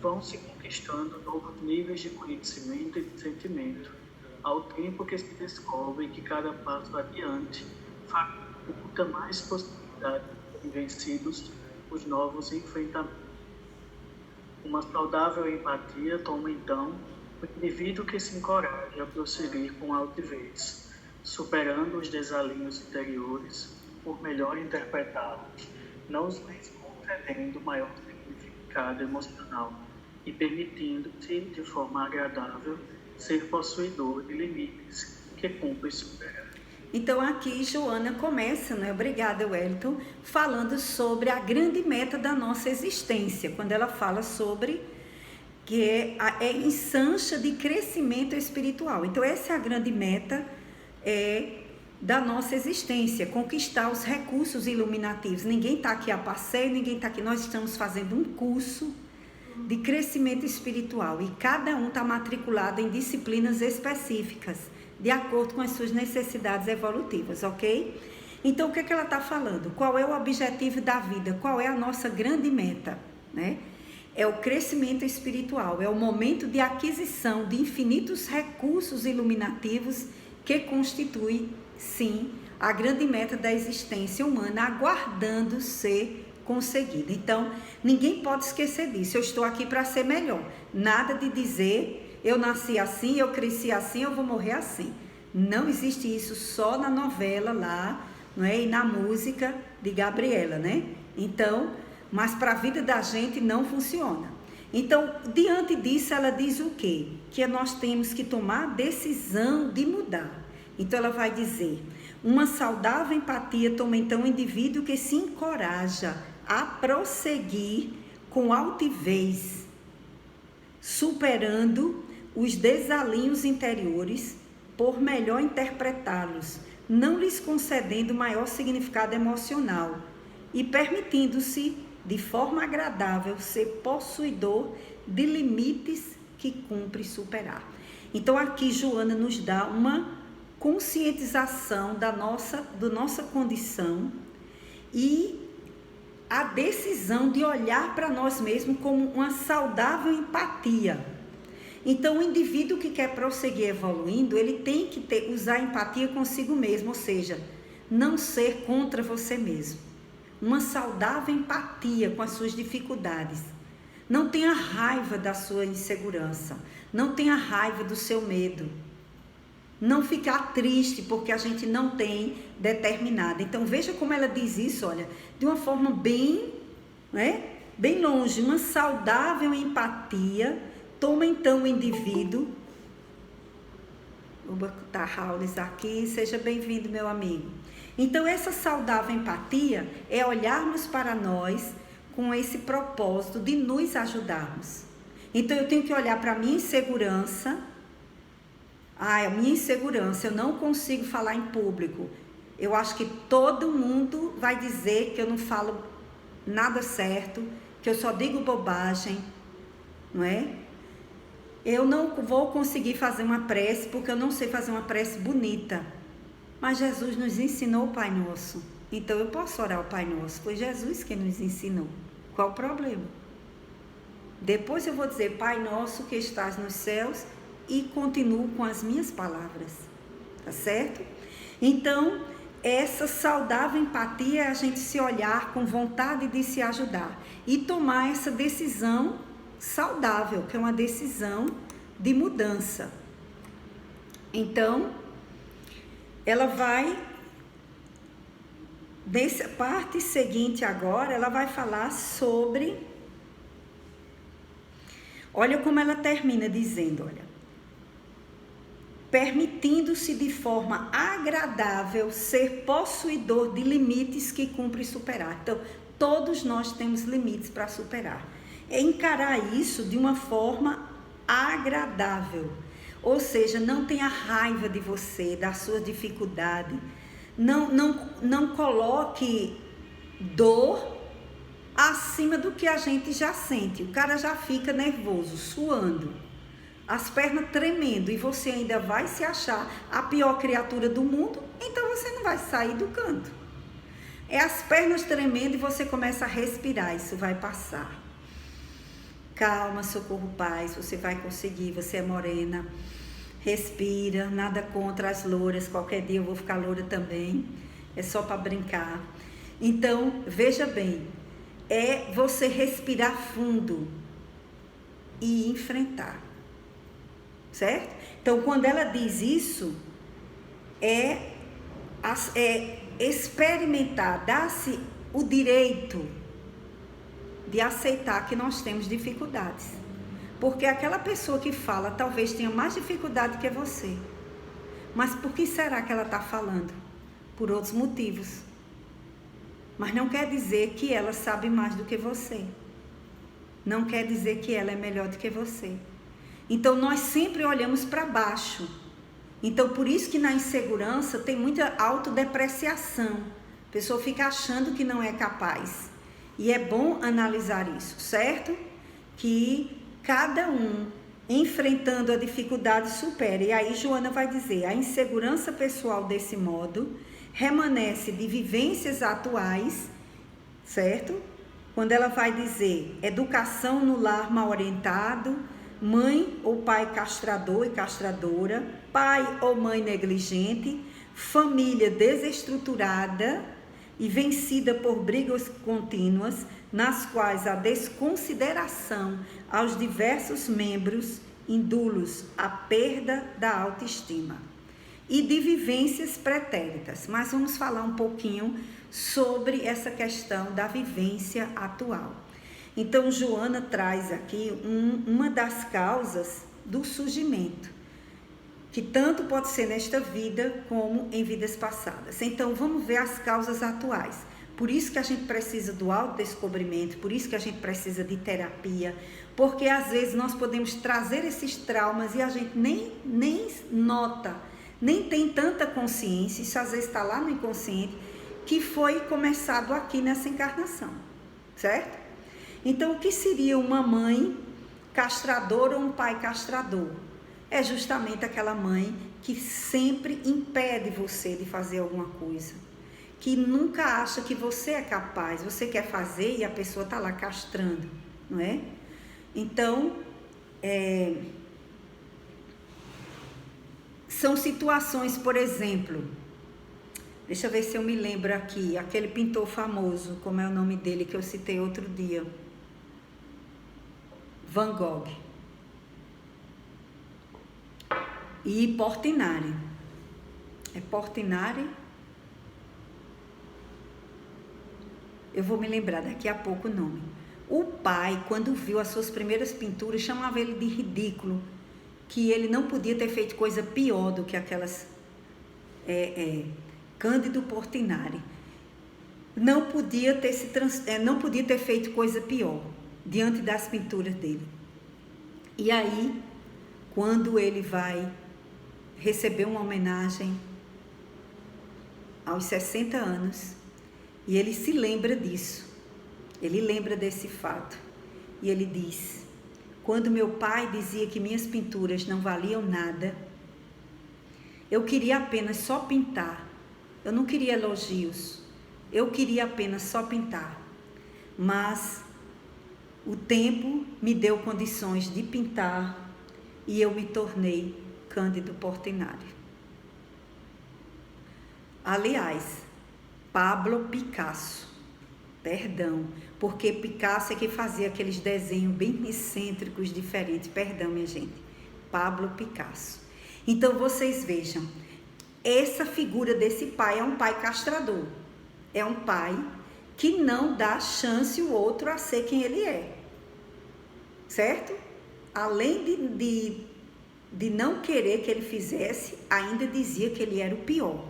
Speaker 4: vão se conquistando novos níveis de conhecimento e de sentimento, ao tempo que se descobre que cada passo adiante faculta mais possibilidades de serem vencidos os novos enfrentamentos. Uma saudável empatia toma então o indivíduo que se encoraja a prosseguir com altivez, superando os desalinhos interiores por melhor interpretá-los, não os concedendo maior significado emocional e permitindo-se, de forma agradável, ser possuidor de limites que cumpre superar.
Speaker 1: Então, aqui Joana começa, né? Obrigada, Wellington, falando sobre a grande meta da nossa existência, quando ela fala sobre que é ensancha de crescimento espiritual. Então, essa é a grande meta da nossa existência, conquistar os recursos iluminativos. Ninguém está aqui a passeio, ninguém está aqui. Nós estamos fazendo um curso de crescimento espiritual e cada um está matriculado em disciplinas específicas, de acordo com as suas necessidades evolutivas, ok? Então, o que ela está falando? Qual é o objetivo da vida? Qual é a nossa grande meta, né? É o crescimento espiritual, é o momento de aquisição de infinitos recursos iluminativos que constitui, sim, a grande meta da existência humana, aguardando ser conseguida. Então, ninguém pode esquecer disso. Eu estou aqui para ser melhor. Nada de dizer, eu nasci assim, eu cresci assim, eu vou morrer assim. Não existe isso só na novela lá, não é? E na música de Gabriela, né? Então, mas para a vida da gente não funciona. Então, diante disso, ela diz o quê? Que nós temos que tomar a decisão de mudar. Então, ela vai dizer, uma saudável empatia toma então o indivíduo que se encoraja a prosseguir com altivez, superando os desalinhos interiores por melhor interpretá-los, não lhes concedendo maior significado emocional e permitindo-se, de forma agradável, ser possuidor de limites que cumpre superar. Então, aqui Joana nos dá uma conscientização da nossa condição e a decisão de olhar para nós mesmos como uma saudável empatia. Então, o indivíduo que quer prosseguir evoluindo, ele tem que usar empatia consigo mesmo, ou seja, não ser contra você mesmo. Uma saudável empatia com as suas dificuldades. Não tenha raiva da sua insegurança, não tenha raiva do seu medo. Não ficar triste porque a gente não tem determinada. Então, veja como ela diz isso, olha, de uma forma bem, né, bem longe. Uma saudável empatia toma então o indivíduo. Vou botar Raules aqui, seja bem-vindo, meu amigo. Então, essa saudável empatia é olharmos para nós com esse propósito de nos ajudarmos. Então, eu tenho que olhar para a minha insegurança. A minha insegurança, eu não consigo falar em público. Eu acho que todo mundo vai dizer que eu não falo nada certo, que eu só digo bobagem, não é? Eu não vou conseguir fazer uma prece porque eu não sei fazer uma prece bonita. Mas Jesus nos ensinou o Pai Nosso. Então eu posso orar o Pai Nosso. Foi Jesus que nos ensinou. Qual o problema? Depois eu vou dizer, Pai Nosso que estás nos céus, e continuo com as minhas palavras, tá certo? Então, essa saudável empatia é a gente se olhar com vontade de se ajudar e tomar essa decisão saudável, que é uma decisão de mudança. Então, ela vai, nessa parte seguinte agora, ela vai falar sobre, olha como ela termina dizendo, olha, permitindo-se de forma agradável ser possuidor de limites que cumpre superar. Então, todos nós temos limites para superar. É encarar isso de uma forma agradável. Ou seja, não tenha raiva de você, da sua dificuldade. Não coloque dor acima do que a gente já sente. O cara já fica nervoso, suando, as pernas tremendo, e você ainda vai se achar a pior criatura do mundo, então você não vai sair do canto. É as pernas tremendo e você começa a respirar, isso vai passar. Calma, Socorro Paz, você vai conseguir, você é morena. Respira, nada contra as louras, qualquer dia eu vou ficar loura também, é só para brincar. Então, veja bem, é você respirar fundo e enfrentar, certo? Então, quando ela diz isso, é experimentar, dar-se o direito de aceitar que nós temos dificuldades. Porque aquela pessoa que fala talvez tenha mais dificuldade que você. Mas por que será que ela está falando? Por outros motivos. Mas não quer dizer que ela sabe mais do que você. Não quer dizer que ela é melhor do que você. Então nós sempre olhamos para baixo. Então por isso que na insegurança tem muita autodepreciação. A pessoa fica achando que não é capaz. E é bom analisar isso, certo? Que cada um, enfrentando a dificuldade, supera. E aí Joana vai dizer, a insegurança pessoal desse modo remanesce de vivências atuais, certo? Quando ela vai dizer educação no lar mal orientado, mãe ou pai castrador e castradora, pai ou mãe negligente, família desestruturada e vencida por brigas contínuas, nas quais a desconsideração aos diversos membros induz à perda da autoestima e de vivências pretéritas. Mas vamos falar um pouquinho sobre essa questão da vivência atual. Então, Joana traz aqui uma das causas do surgimento, que tanto pode ser nesta vida como em vidas passadas. Então, vamos ver as causas atuais. Por isso que a gente precisa do autodescobrimento, por isso que a gente precisa de terapia, porque às vezes nós podemos trazer esses traumas e a gente nem nota, nem tem tanta consciência, isso às vezes está lá no inconsciente, que foi começado aqui nessa encarnação, certo? Então, o que seria uma mãe castradora ou um pai castrador? É justamente aquela mãe que sempre impede você de fazer alguma coisa, que nunca acha que você é capaz, você quer fazer e a pessoa está lá castrando, não é? Então, são situações, por exemplo, deixa eu ver se eu me lembro aqui, aquele pintor famoso, como é o nome dele que eu citei outro dia, Van Gogh e Portinari. É Portinari? Eu vou me lembrar daqui a pouco o nome. O pai, quando viu as suas primeiras pinturas, chamava ele de ridículo, que ele não podia ter feito coisa pior do que aquelas Cândido Portinari. Não podia ter feito coisa pior diante das pinturas dele. E aí, quando ele vai receber uma homenagem aos 60 anos, e ele se lembra disso, ele lembra desse fato, e ele diz: quando meu pai dizia que minhas pinturas não valiam nada, eu queria apenas só pintar, eu não queria elogios, eu queria apenas só pintar, mas o tempo me deu condições de pintar e eu me tornei Cândido Portinari. Aliás, Pablo Picasso, perdão, porque Picasso é que fazia aqueles desenhos bem excêntricos, diferentes, perdão minha gente, Pablo Picasso. Então vocês vejam, essa figura desse pai é um pai castrador, é um pai que não dá chance o outro a ser quem ele é, certo? Além de não querer que ele fizesse, ainda dizia que ele era o pior.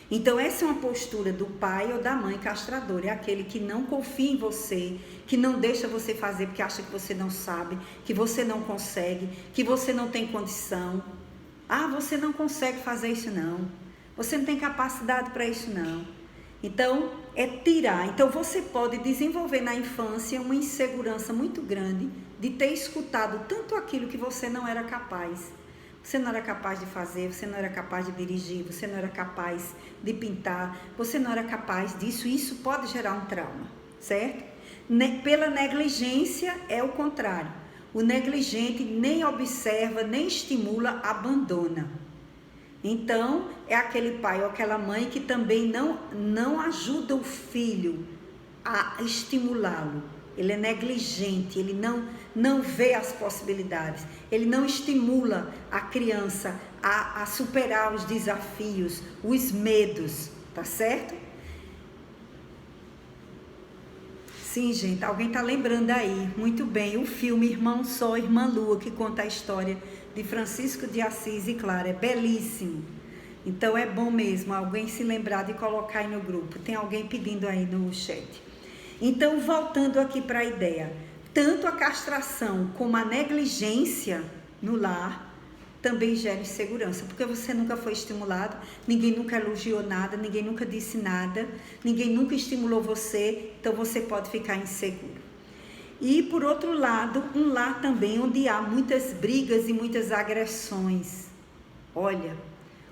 Speaker 1: Então essa é uma postura do pai ou da mãe castrador, é aquele que não confia em você, que não deixa você fazer porque acha que você não sabe, que você não consegue, que você não tem condição. Ah, você não consegue fazer isso não, você não tem capacidade para isso não. Então é tirar. Então você pode desenvolver na infância uma insegurança muito grande de ter escutado tanto aquilo que você não era capaz. Você não era capaz de fazer, você não era capaz de dirigir, você não era capaz de pintar, você não era capaz disso. Isso pode gerar um trauma, certo? Pela negligência é o contrário. O negligente nem observa, nem estimula, abandona. Então, é aquele pai ou aquela mãe que também não ajuda o filho a estimulá-lo. Ele é negligente, ele não vê as possibilidades, ele não estimula a criança a superar os desafios, os medos, tá certo? Sim, gente, alguém tá lembrando aí, muito bem, o filme Irmão Sol, Irmã Lua, que conta a história de Francisco de Assis e Clara, é belíssimo. Então é bom mesmo alguém se lembrar de colocar aí no grupo. Tem alguém pedindo aí no chat. Então, voltando aqui para a ideia, tanto a castração como a negligência no lar também gera insegurança, porque você nunca foi estimulado, ninguém nunca elogiou nada, ninguém nunca disse nada, ninguém nunca estimulou você, então você pode ficar inseguro. E, por outro lado, um lar também onde há muitas brigas e muitas agressões. Olha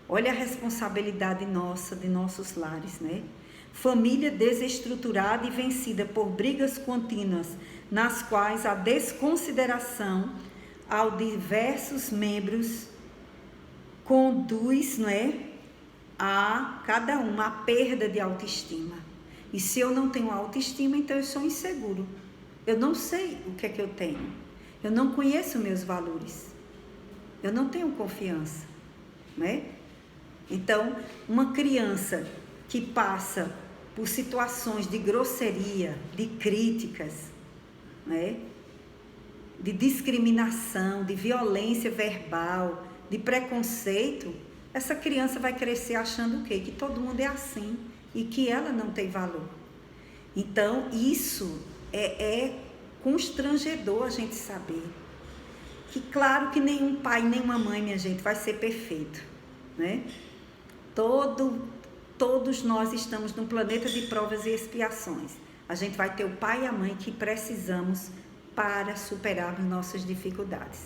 Speaker 1: a responsabilidade nossa, de nossos lares, né? Família desestruturada e vencida por brigas contínuas, nas quais a desconsideração aos diversos membros conduz, não é, a cada uma a perda de autoestima. E se eu não tenho autoestima, então eu sou inseguro. Eu não sei o que é que eu tenho. Eu não conheço meus valores. Eu não tenho confiança, né? Então, uma criança que passa por situações de grosseria, de críticas, né? De discriminação, de violência verbal, de preconceito, essa criança vai crescer achando o quê? Que todo mundo é assim e que ela não tem valor. Então, isso é constrangedor a gente saber. Que claro que nenhum pai, nenhuma mãe, minha gente, vai ser perfeito, né? Todos nós estamos num planeta de provas e expiações. A gente vai ter o pai e a mãe que precisamos para superarmos nossas dificuldades.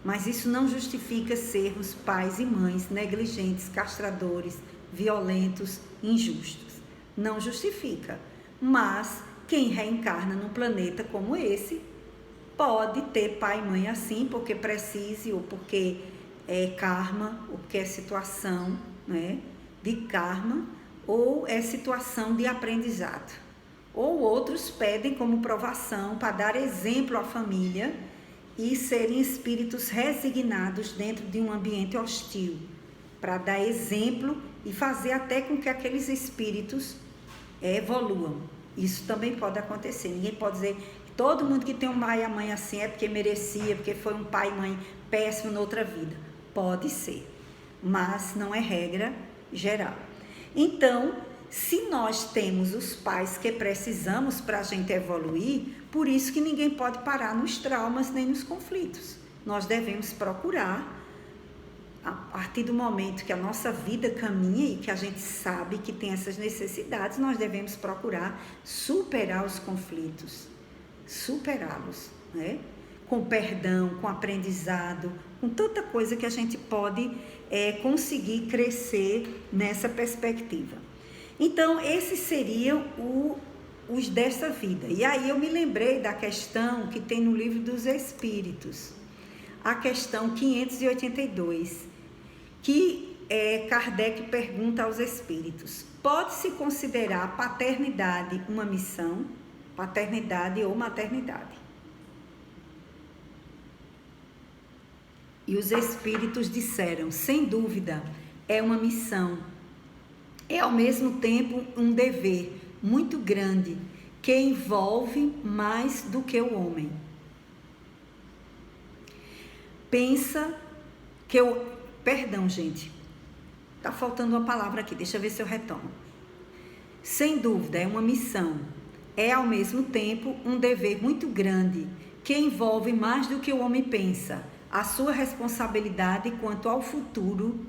Speaker 1: Mas isso não justifica sermos pais e mães negligentes, castradores, violentos, injustos. Não justifica. Mas quem reencarna num planeta como esse pode ter pai e mãe assim, porque precise, ou porque é karma, ou porque é situação, né, de karma, ou é situação de aprendizado. Ou outros pedem como provação para dar exemplo à família e serem espíritos resignados dentro de um ambiente hostil, para dar exemplo e fazer até com que aqueles espíritos evoluam. Isso também pode acontecer. Ninguém pode dizer que todo mundo que tem um pai e a mãe assim é porque merecia, porque foi um pai e mãe péssimo noutra vida. Pode ser, mas não é regra geral. Então, se nós temos os pais que precisamos para a gente evoluir, por isso que ninguém pode parar nos traumas nem nos conflitos. Nós devemos procurar, a partir do momento que a nossa vida caminha e que a gente sabe que tem essas necessidades, nós devemos procurar superar os conflitos, superá-los, né? Com perdão, com aprendizado, com tanta coisa que a gente pode conseguir crescer nessa perspectiva. Então, esses seriam os desta vida. E aí eu me lembrei da questão que tem no Livro dos Espíritos, a questão 582, que Kardec pergunta aos espíritos: pode-se considerar a paternidade uma missão? Paternidade ou maternidade? E os espíritos disseram: sem dúvida, é uma missão. É ao mesmo tempo um dever muito grande que envolve mais do que o homem. Pensa que eu... Perdão, gente. Tá faltando uma palavra aqui. Deixa eu ver se eu retomo. Sem dúvida, é uma missão. É ao mesmo tempo um dever muito grande que envolve mais do que o homem pensa. A sua responsabilidade quanto ao futuro,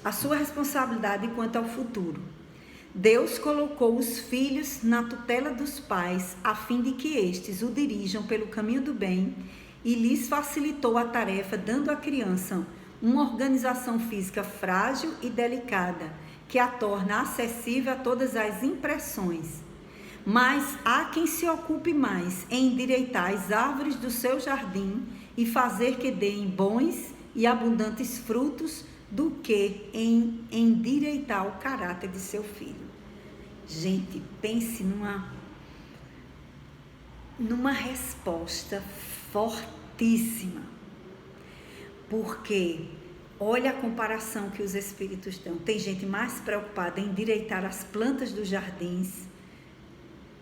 Speaker 1: a sua responsabilidade quanto ao futuro. Deus colocou os filhos na tutela dos pais, a fim de que estes o dirijam pelo caminho do bem, e lhes facilitou a tarefa, dando à criança uma organização física frágil e delicada, que a torna acessível a todas as impressões. Mas há quem se ocupe mais em endireitar as árvores do seu jardim e fazer que deem bons e abundantes frutos do que em endireitar o caráter de seu filho. Gente, pense numa resposta fortíssima, porque olha a comparação que os espíritos dão. Tem gente mais preocupada em endireitar as plantas dos jardins.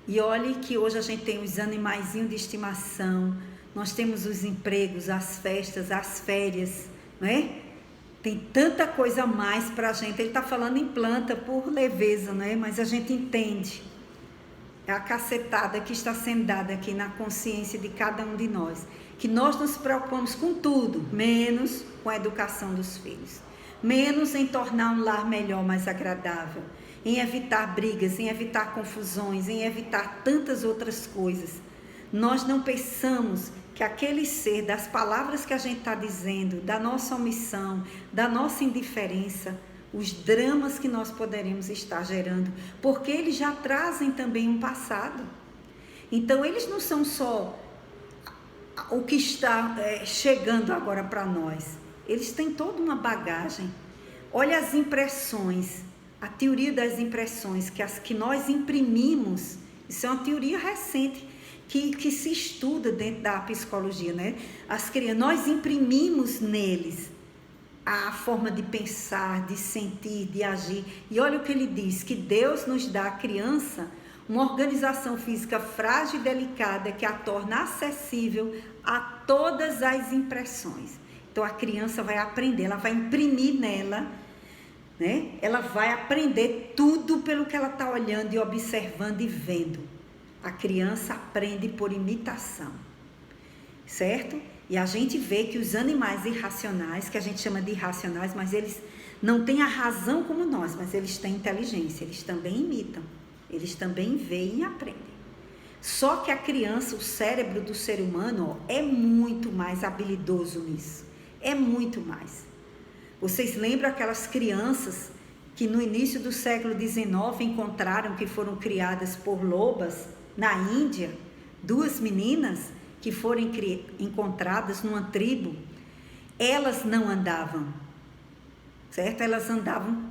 Speaker 1: E olhe que hoje a gente tem os animaizinhos de estimação, nós temos os empregos, as festas, as férias, não é? Tem tanta coisa a mais para a gente. Ele está falando em planta por leveza, não é? Mas a gente entende. É a cacetada que está sendo dada aqui na consciência de cada um de nós. Que nós nos preocupamos com tudo, menos com a educação dos filhos. Menos em tornar um lar melhor, mais agradável. Em evitar brigas, em evitar confusões, em evitar tantas outras coisas. Nós não pensamos que aquele ser, das palavras que a gente está dizendo, da nossa omissão, da nossa indiferença, os dramas que nós poderemos estar gerando, porque eles já trazem também um passado. Então, eles não são só o que está chegando agora para nós. Eles têm toda uma bagagem. Olha as impressões, a teoria das impressões, que nós imprimimos. Isso é uma teoria recente, que se estuda dentro da psicologia, né? As crianças, nós imprimimos neles a forma de pensar, de sentir, de agir. E olha o que ele diz, que Deus nos dá à criança uma organização física frágil e delicada que a torna acessível a todas as impressões. Então a criança vai aprender, ela vai imprimir nela, né? Ela vai aprender tudo pelo que ela está olhando e observando e vendo. A criança aprende por imitação, certo? E a gente vê que os animais irracionais, que a gente chama de irracionais, mas eles não têm a razão como nós, mas eles têm inteligência, eles também imitam, eles também veem e aprendem. Só que a criança, o cérebro do ser humano, é muito mais habilidoso nisso, é muito mais. Vocês lembram aquelas crianças que no início do século XIX encontraram, que foram criadas por lobas na Índia, 2 meninas que foram encontradas numa tribo? Elas não andavam, certo? Elas andavam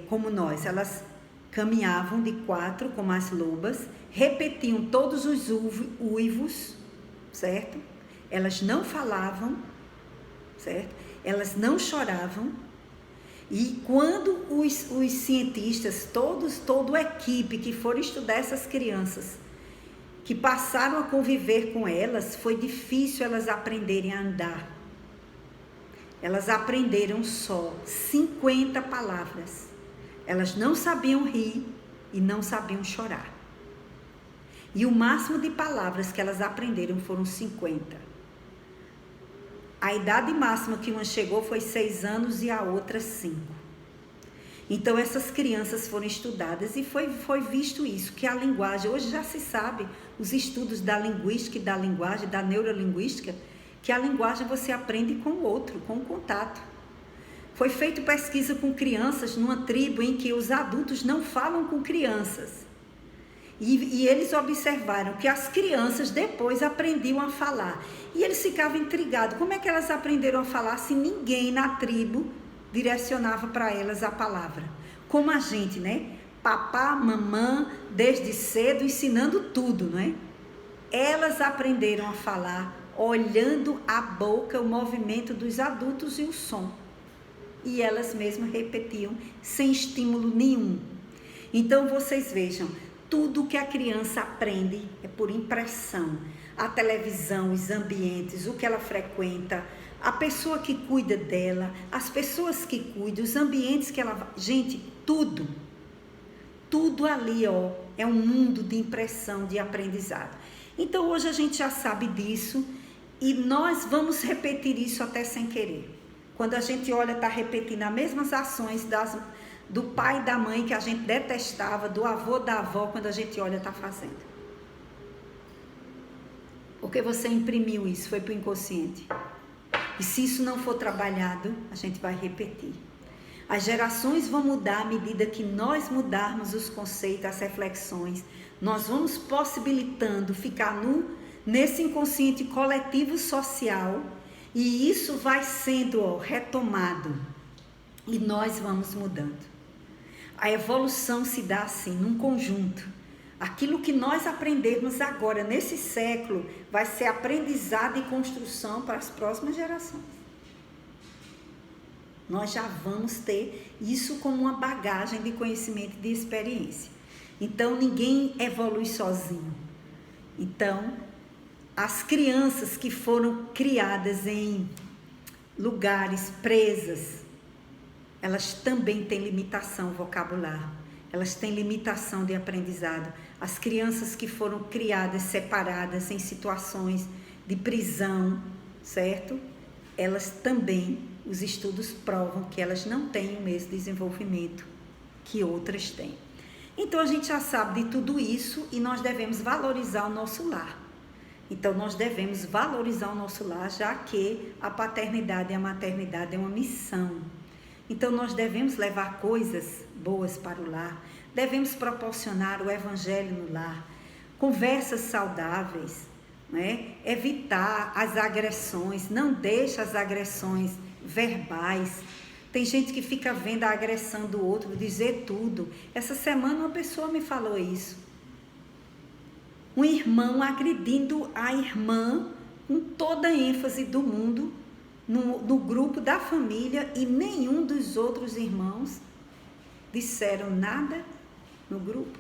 Speaker 1: como nós, elas caminhavam de 4 como as lobas, repetiam todos os uivos, certo? Elas não falavam, certo? Elas não choravam. E quando os cientistas, toda a equipe que foram estudar essas crianças, que passaram a conviver com elas, foi difícil elas aprenderem a andar. Elas aprenderam só 50 palavras. Elas não sabiam rir e não sabiam chorar. E o máximo de palavras que elas aprenderam foram 50. A idade máxima que uma chegou foi 6 anos e a outra 5. Então essas crianças foram estudadas e foi visto isso, que a linguagem, hoje já se sabe, os estudos da linguística e da linguagem, da neurolinguística, que a linguagem você aprende com o outro, com o contato. Foi feita pesquisa com crianças numa tribo em que os adultos não falam com crianças. E eles observaram que as crianças depois aprendiam a falar. E eles ficavam intrigados. Como é que elas aprenderam a falar se ninguém na tribo direcionava para elas a palavra? Como a gente, né? Papá, mamã, desde cedo, ensinando tudo, não é? Elas aprenderam a falar olhando a boca, o movimento dos adultos e o som. E elas mesmas repetiam sem estímulo nenhum. Então vocês vejam, tudo que a criança aprende é por impressão. A televisão, os ambientes, o que ela frequenta, a pessoa que cuida dela, as pessoas que cuidam, os ambientes que ela... Gente, tudo ali, ó, é um mundo de impressão, de aprendizado. Então hoje a gente já sabe disso e nós vamos repetir isso até sem querer. Quando a gente olha, está repetindo as mesmas ações do pai e da mãe que a gente detestava, do avô, da avó, quando a gente olha, está fazendo. Porque você imprimiu isso, foi para o inconsciente. E se isso não for trabalhado, a gente vai repetir. As gerações vão mudar à medida que nós mudarmos os conceitos, as reflexões. Nós vamos possibilitando ficar nesse inconsciente coletivo social e isso vai sendo retomado e nós vamos mudando. A evolução se dá assim, num conjunto. Aquilo que nós aprendermos agora, nesse século, vai ser aprendizado e construção para as próximas gerações. Nós já vamos ter isso como uma bagagem de conhecimento e de experiência. Então, ninguém evolui sozinho. Então, as crianças que foram criadas em lugares presas, elas também têm limitação vocabular, elas têm limitação de aprendizado. As crianças que foram criadas separadas em situações de prisão, certo? Elas também, os estudos provam que elas não têm o mesmo desenvolvimento que outras têm. Então a gente já sabe de tudo isso e nós devemos valorizar o nosso lar. Então nós devemos valorizar o nosso lar, já que a paternidade e a maternidade é uma missão. Então nós devemos levar coisas boas para o lar, devemos proporcionar o evangelho no lar, conversas saudáveis, né? Evitar as agressões, não deixe as agressões verbais. Tem gente que fica vendo a agressão do outro, dizer tudo. Essa semana uma pessoa me falou isso. Um irmão agredindo a irmã com toda a ênfase do mundo no grupo da família e nenhum dos outros irmãos disseram nada no grupo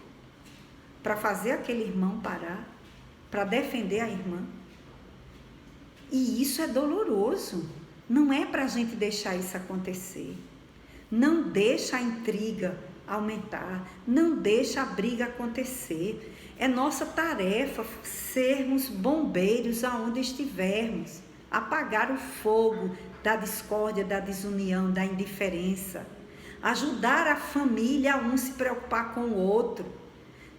Speaker 1: para fazer aquele irmão parar, para defender a irmã. E isso é doloroso. Não é para a gente deixar isso acontecer. Não deixa a intriga aumentar. Não deixa a briga acontecer. É nossa tarefa sermos bombeiros aonde estivermos. Apagar o fogo da discórdia, da desunião, da indiferença. Ajudar a família a um se preocupar com o outro.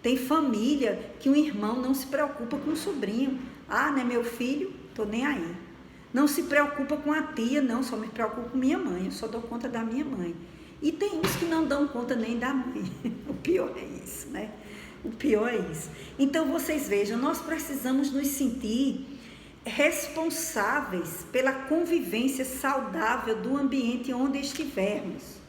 Speaker 1: Tem família que um irmão não se preocupa com o sobrinho. Ah, não é meu filho? Tô nem aí. Não se preocupa com a tia, não, só me preocupo com minha mãe, eu só dou conta da minha mãe. E tem uns que não dão conta nem da mãe. O pior é isso, né? O pior é isso. Então, vocês vejam, nós precisamos nos sentir responsáveis pela convivência saudável do ambiente onde estivermos.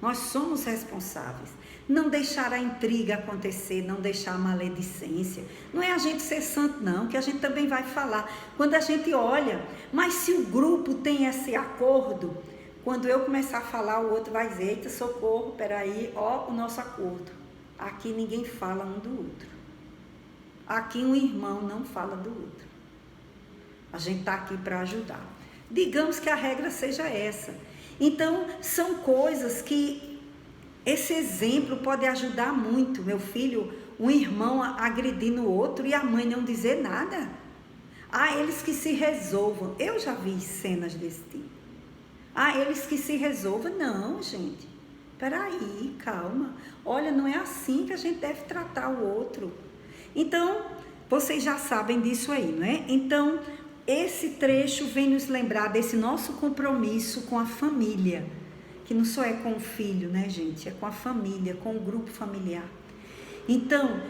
Speaker 1: Nós somos responsáveis. Não deixar a intriga acontecer, não deixar a maledicência. Não é a gente ser santo, não, que a gente também vai falar. Quando a gente olha, mas se o grupo tem esse acordo, quando eu começar a falar, o outro vai dizer, eita, socorro, peraí, ó o nosso acordo. Aqui ninguém fala um do outro. Aqui um irmão não fala do outro. A gente está aqui para ajudar. Digamos que a regra seja essa. Então, são coisas que esse exemplo pode ajudar muito. Meu filho, um irmão agredindo o outro e a mãe não dizer nada. Ah, eles que se resolvam. Eu já vi cenas desse tipo. Ah, eles que se resolvam. Não, gente. Peraí, calma. Olha, não é assim que a gente deve tratar o outro. Então, vocês já sabem disso aí, não é? Então, esse trecho vem nos lembrar desse nosso compromisso com a família. Que não só é com o filho, né, gente? É com a família, com o grupo familiar. Então,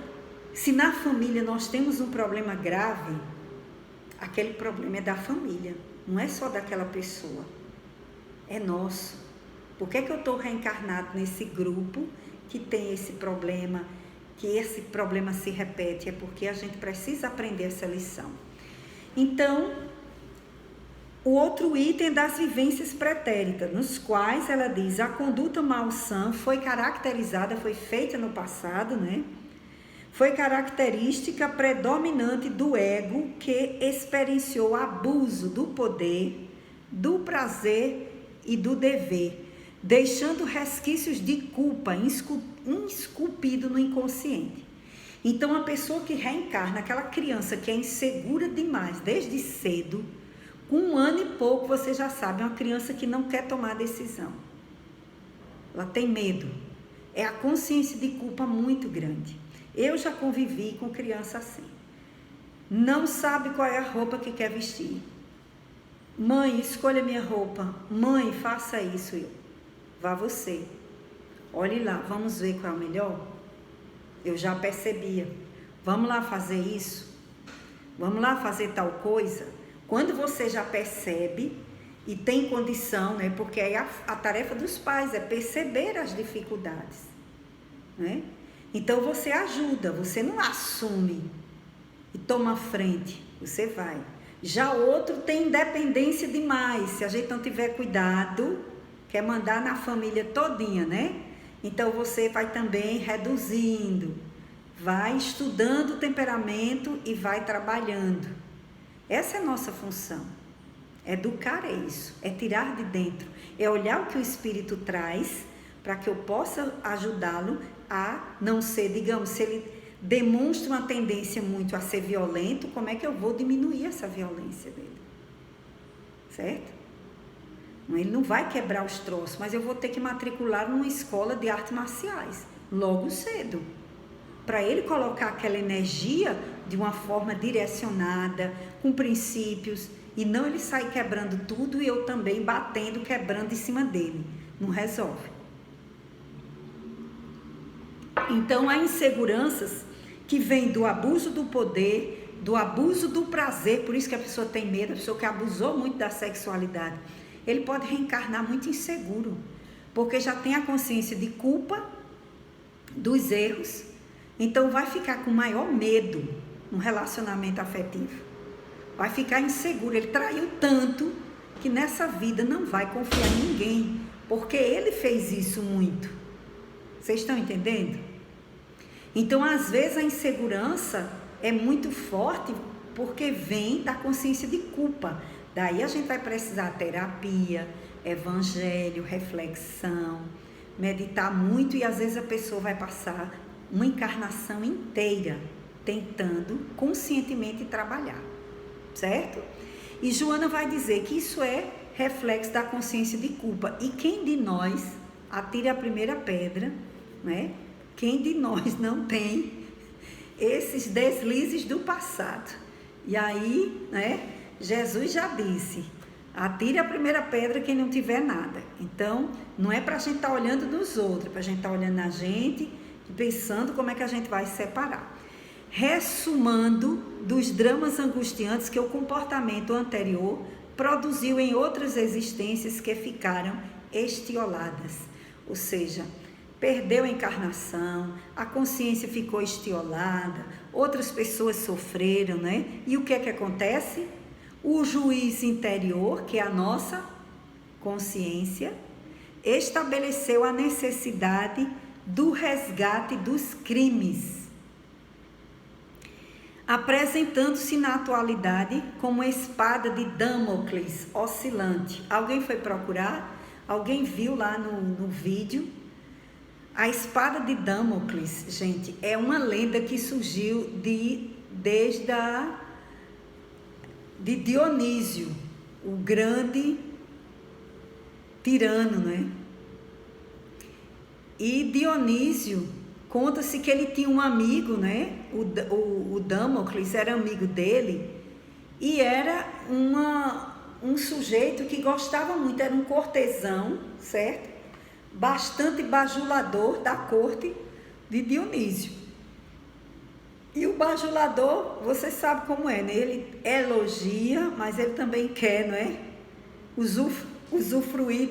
Speaker 1: se na família nós temos um problema grave, aquele problema é da família, não é só daquela pessoa. É nosso. Por que eu estou reencarnado nesse grupo que tem esse problema, que esse problema se repete? É porque a gente precisa aprender essa lição. Então, o outro item das vivências pretéritas, nos quais ela diz, a conduta malsã foi caracterizada, foi feita no passado, né? Foi característica predominante do ego que experienciou abuso do poder, do prazer e do dever, deixando resquícios de culpa esculpido no inconsciente. Então, a pessoa que reencarna, aquela criança que é insegura demais desde cedo, com 1 ano e pouco, você já sabe, é uma criança que não quer tomar decisão. Ela tem medo. É a consciência de culpa muito grande. Eu já convivi com criança assim. Não sabe qual é a roupa que quer vestir. Mãe, escolha minha roupa. Mãe, faça isso. Eu. Vá você. Olhe lá, vamos ver qual é o melhor? Eu já percebia. Vamos lá fazer isso? Vamos lá fazer tal coisa? Quando você já percebe e tem condição, né? Porque aí a tarefa dos pais é perceber as dificuldades, né? Então você ajuda, você não assume e toma frente, você vai. Já outro tem independência demais, se a gente não tiver cuidado, quer mandar na família todinha, né? Então você vai também reduzindo, vai estudando o temperamento e vai trabalhando. Essa é a nossa função. Educar é isso, é tirar de dentro, é olhar o que o Espírito traz para que eu possa ajudá-lo a não ser, digamos, se ele demonstra uma tendência muito a ser violento, como é que eu vou diminuir essa violência dele? Certo? Ele não vai quebrar os troços, mas eu vou ter que matricular numa escola de artes marciais, logo cedo, para ele colocar aquela energia de uma forma direcionada, com princípios, e não ele sair quebrando tudo e eu também batendo, quebrando em cima dele. Não resolve. Então, há inseguranças que vêm do abuso do poder, do abuso do prazer, por isso que a pessoa tem medo, a pessoa que abusou muito da sexualidade. Ele pode reencarnar muito inseguro, porque já tem a consciência de culpa, dos erros, então vai ficar com maior medo no relacionamento afetivo. Vai ficar inseguro, ele traiu tanto que nessa vida não vai confiar em ninguém, porque ele fez isso muito. Vocês estão entendendo? Então, às vezes, a insegurança é muito forte porque vem da consciência de culpa. Daí a gente vai precisar terapia, evangelho, reflexão, meditar muito, e às vezes a pessoa vai passar uma encarnação inteira tentando conscientemente trabalhar, certo? E Joana vai dizer que isso é reflexo da consciência de culpa. E quem de nós atire a primeira pedra, né? Quem de nós não tem esses deslizes do passado? E aí, né? Jesus já disse, atire a primeira pedra quem não tiver nada. Então, não é para a gente estar olhando nos outros, é para a gente estar olhando na gente e pensando como é que a gente vai se separar. Ressumando dos dramas angustiantes que o comportamento anterior produziu em outras existências que ficaram estioladas. Ou seja, perdeu a encarnação, a consciência ficou estiolada, outras pessoas sofreram, né? E o que é que acontece? O juiz interior, que é a nossa consciência, estabeleceu a necessidade do resgate dos crimes, apresentando-se na atualidade como uma espada de Damocles oscilante. Alguém foi procurar? Alguém viu lá no vídeo? A espada de Damocles, gente, é uma lenda que surgiu desde de Dionísio, o grande tirano, né? E Dionísio, conta-se que ele tinha um amigo, né? O Damocles era amigo dele e era um sujeito que gostava muito, era um cortesão, certo? Bastante bajulador da corte de Dionísio. E o bajulador, você sabe como é, né? Ele elogia, mas ele também quer, não é? Usufruir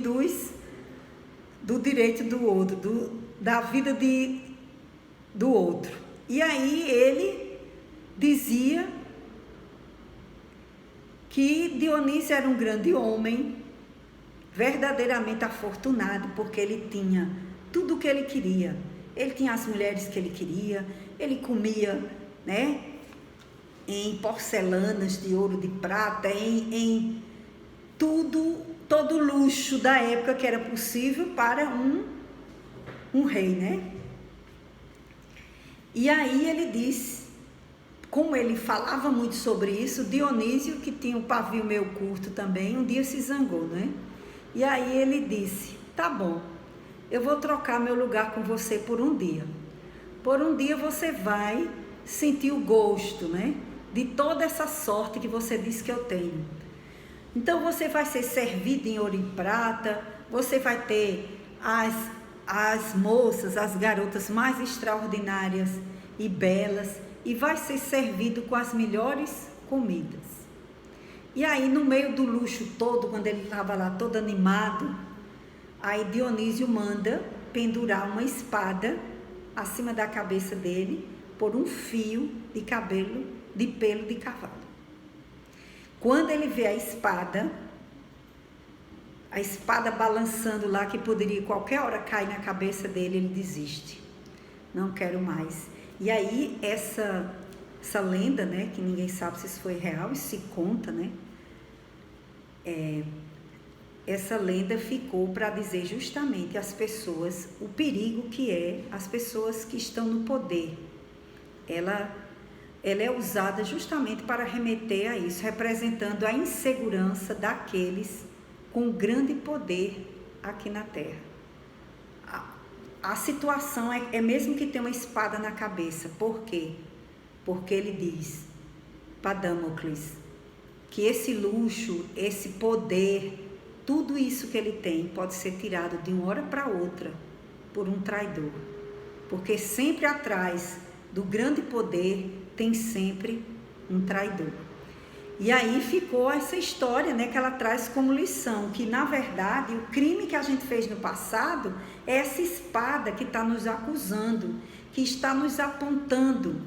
Speaker 1: do direito do outro, da vida do outro. E aí ele dizia que Dionísio era um grande homem, verdadeiramente afortunado, porque ele tinha tudo o que ele queria. Ele tinha as mulheres que ele queria, ele comia, né, em porcelanas de ouro, de prata, em tudo, todo luxo da época que era possível para um rei, né? E aí ele disse, como ele falava muito sobre isso, Dionísio, que tinha um pavio meio curto também, um dia se zangou, né? E aí ele disse, tá bom, eu vou trocar meu lugar com você por um dia. Por um dia você vai sentir o gosto, né, de toda essa sorte que você disse que eu tenho. Então você vai ser servido em ouro e prata, você vai ter as moças, as garotas mais extraordinárias e belas, e vai ser servido com as melhores comidas. E aí, no meio do luxo todo, quando ele estava lá todo animado, aí Dionísio manda pendurar uma espada acima da cabeça dele por um fio de cabelo, de pelo de cavalo. Quando ele vê a espada balançando lá, que poderia qualquer hora cair na cabeça dele, ele desiste. Não quero mais. E aí essa lenda, né, que ninguém sabe se isso foi real, isso se conta, né? Essa lenda ficou para dizer justamente às pessoas o perigo que é as pessoas que estão no poder. Ela é usada justamente para remeter a isso, representando a insegurança daqueles com grande poder aqui na Terra. A situação é mesmo que tem uma espada na cabeça. Por quê? Porque ele diz para Damocles que esse luxo, esse poder, tudo isso que ele tem pode ser tirado de uma hora para outra por um traidor. Porque sempre atrás do grande poder tem sempre um traidor. E aí ficou essa história, né, que ela traz como lição, que na verdade o crime que a gente fez no passado é essa espada que está nos acusando, que está nos apontando.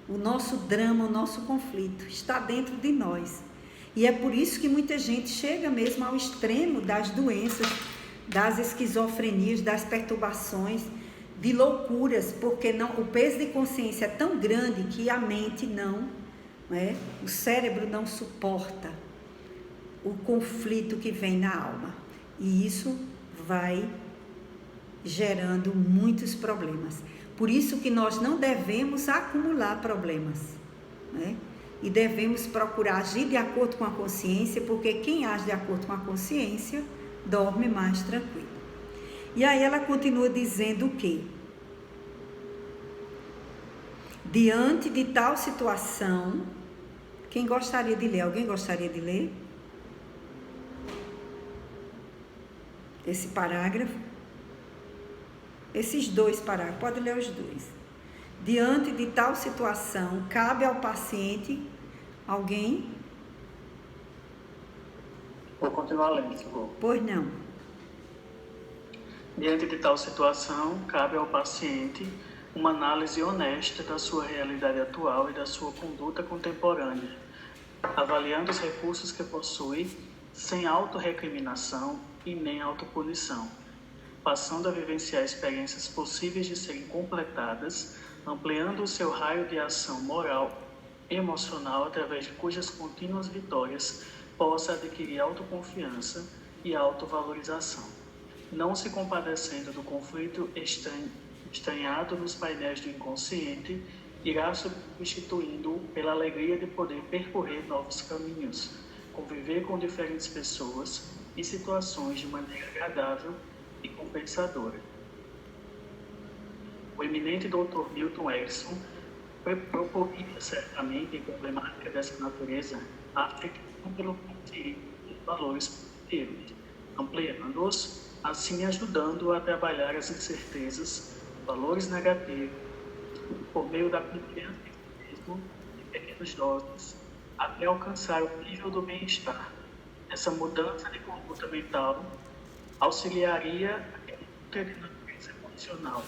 Speaker 1: O nosso drama, o nosso conflito está dentro de nós. E é por isso que muita gente chega mesmo ao extremo das doenças, das esquizofrenias, das perturbações, de loucuras, porque o peso de consciência é tão grande que a mente o cérebro não suporta o conflito que vem na alma. E isso vai gerando muitos problemas. Por isso que nós não devemos acumular problemas, né? E devemos procurar agir de acordo com a consciência, porque quem age de acordo com a consciência dorme mais tranquilo. E aí ela continua dizendo o quê? Diante de tal situação, quem gostaria de ler? Alguém gostaria de ler esse parágrafo? Esses dois parágrafos, pode ler os dois. Diante de tal situação, cabe ao paciente, alguém?
Speaker 4: Vou continuar lendo, se for.
Speaker 1: Pois não.
Speaker 4: Diante de tal situação, cabe ao paciente uma análise honesta da sua realidade atual e da sua conduta contemporânea, avaliando os recursos que possui, sem autorrecriminação e nem autopunição, passando a vivenciar experiências possíveis de serem completadas, ampliando o seu raio de ação moral e emocional, através de cujas contínuas vitórias possa adquirir autoconfiança e autovalorização, não se compadecendo do conflito estranhado nos painéis do inconsciente, irá substituindo-o pela alegria de poder percorrer novos caminhos, conviver com diferentes pessoas e situações de maneira agradável e compensadora. O eminente Dr. Milton Erickson proporia certamente em problemática dessa natureza a afectação pelo consciente dos valores positivos, ampliando-os, assim ajudando a trabalhar as incertezas, valores negativos, por meio da confiança em si mesmo, de pequenas doses, até alcançar o nível do bem-estar. Essa mudança de conduta mental auxiliaria a conduta de natureza emocional,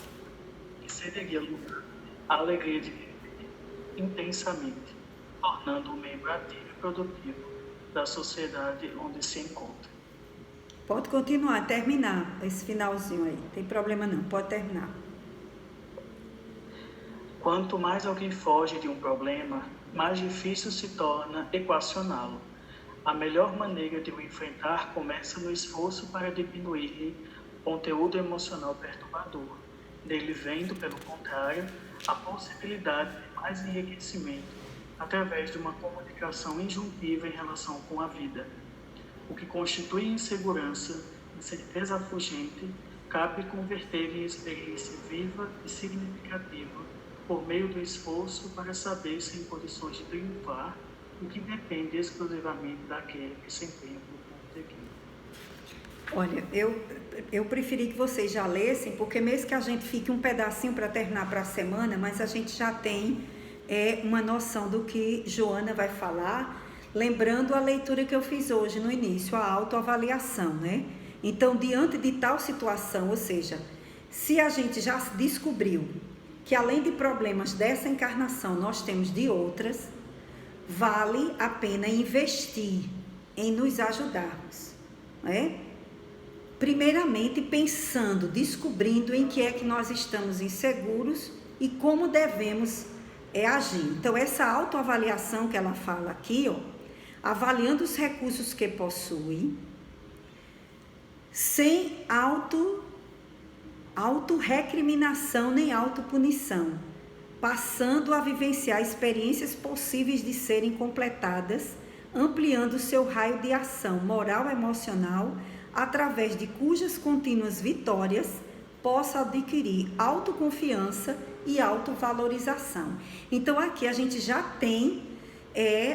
Speaker 4: que cederia lugar à alegria de viver intensamente, tornando o membro ativo e produtivo da sociedade onde se encontra.
Speaker 1: Pode continuar, terminar esse finalzinho aí. Tem problema não, pode terminar.
Speaker 4: Quanto mais alguém foge de um problema, mais difícil se torna equacioná-lo. A melhor maneira de o enfrentar começa no esforço para diminuir o conteúdo emocional perturbador, dele vendo, pelo contrário, a possibilidade de mais enriquecimento através de uma comunicação injuntiva em relação com a vida. O que constitui insegurança, incerteza fugente, cabe converter em experiência viva e significativa por meio do esforço para saber se em condições de triunfar, o que depende exclusivamente daquele que se empenha por conseguir.
Speaker 1: Olha, eu preferi que vocês já lessem, porque mesmo que a gente fique um pedacinho para terminar para a semana, mas a gente já tem uma noção do que Joana vai falar, lembrando a leitura que eu fiz hoje no início, a autoavaliação, né? Então, diante de tal situação, ou seja, se a gente já descobriu que além de problemas dessa encarnação, nós temos de outras, vale a pena investir em nos ajudarmos, né? Primeiramente pensando, descobrindo em que é que nós estamos inseguros e como devemos agir. Então essa autoavaliação que ela fala aqui, ó, avaliando os recursos que possui, sem autorrecriminação nem autopunição, passando a vivenciar experiências possíveis de serem completadas, ampliando seu raio de ação moral e emocional, através de cujas contínuas vitórias possa adquirir autoconfiança e autovalorização. Então aqui a gente já tem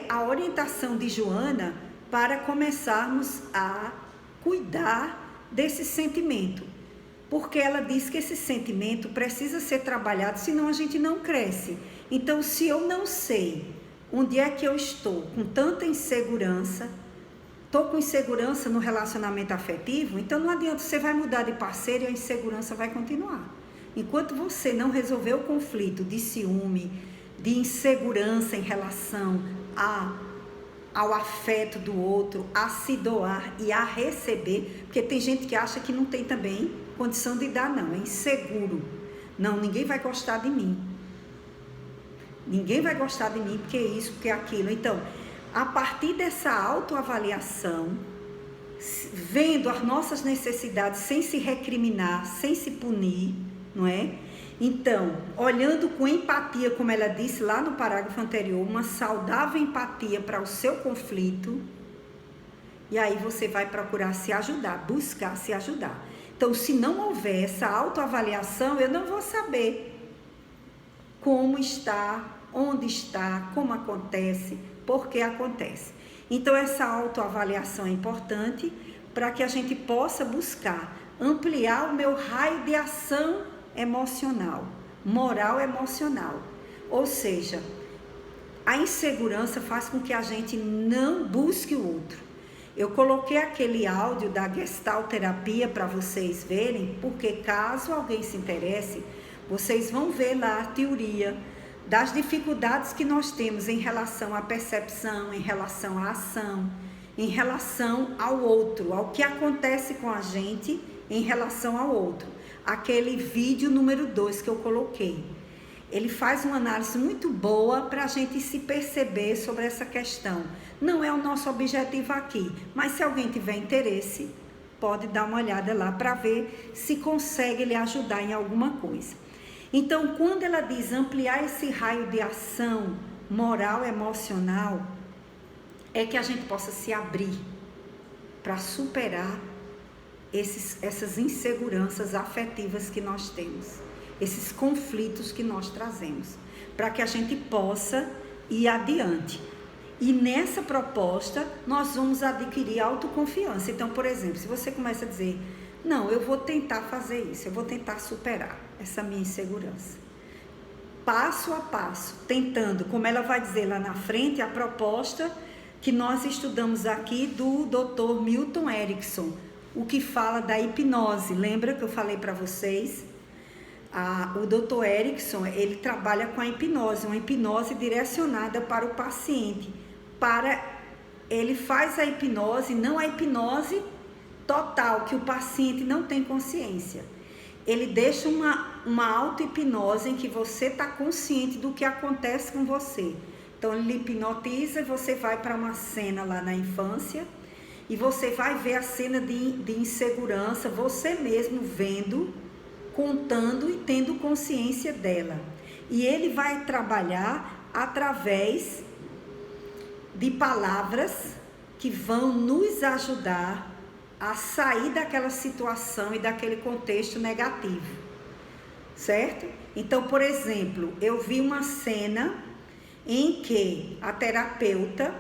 Speaker 1: a orientação de Joana para começarmos a cuidar desse sentimento, porque ela diz que esse sentimento precisa ser trabalhado, senão a gente não cresce. Então, se eu não sei onde é que eu estou com tanta insegurança, estou com insegurança no relacionamento afetivo, então não adianta, você vai mudar de parceiro e a insegurança vai continuar. Enquanto você não resolver o conflito de ciúme, de insegurança em relação ao afeto do outro, a se doar e a receber, porque tem gente que acha que não tem também condição de dar, não, é inseguro. Não, ninguém vai gostar de mim. Ninguém vai gostar de mim porque isso, porque aquilo. Então, a partir dessa autoavaliação, vendo as nossas necessidades sem se recriminar, sem se punir, não é? Então, olhando com empatia, como ela disse lá no parágrafo anterior, uma saudável empatia para o seu conflito, e aí você vai procurar se ajudar, buscar se ajudar. Então, se não houver essa autoavaliação, eu não vou saber como está, onde está, como acontece, por que acontece. Então, essa autoavaliação é importante para que a gente possa buscar ampliar o meu raio de ação emocional, moral emocional. Ou seja, a insegurança faz com que a gente não busque o outro. Eu coloquei aquele áudio da Gestalt terapia para vocês verem, porque caso alguém se interesse, vocês vão ver lá a teoria das dificuldades que nós temos em relação à percepção, em relação à ação, em relação ao outro, ao que acontece com a gente em relação ao outro. Aquele vídeo número 2 que eu coloquei. Ele faz uma análise muito boa para a gente se perceber sobre essa questão. Não é o nosso objetivo aqui, mas se alguém tiver interesse, pode dar uma olhada lá para ver se consegue lhe ajudar em alguma coisa. Então, quando ela diz ampliar esse raio de ação moral, emocional, é que a gente possa se abrir para superar essas inseguranças afetivas que nós temos, esses conflitos que nós trazemos, para que a gente possa ir adiante. E nessa proposta, nós vamos adquirir autoconfiança. Então, por exemplo, se você começa a dizer, não, eu vou tentar fazer isso, eu vou tentar superar essa minha insegurança. Passo a passo, tentando, como ela vai dizer lá na frente, a proposta que nós estudamos aqui do Dr. Milton Erickson, o que fala da hipnose. Lembra que eu falei para vocês? O Dr. Erickson, ele trabalha com a hipnose, uma hipnose direcionada para o paciente, para ele faz a hipnose, não a hipnose total, que o paciente não tem consciência. Ele deixa uma auto-hipnose em que você está consciente do que acontece com você. Então, ele hipnotiza e você vai para uma cena lá na infância e você vai ver a cena de insegurança, você mesmo vendo, contando e tendo consciência dela. E ele vai trabalhar através de palavras que vão nos ajudar a sair daquela situação e daquele contexto negativo, certo? Então, por exemplo, eu vi uma cena em que a terapeuta,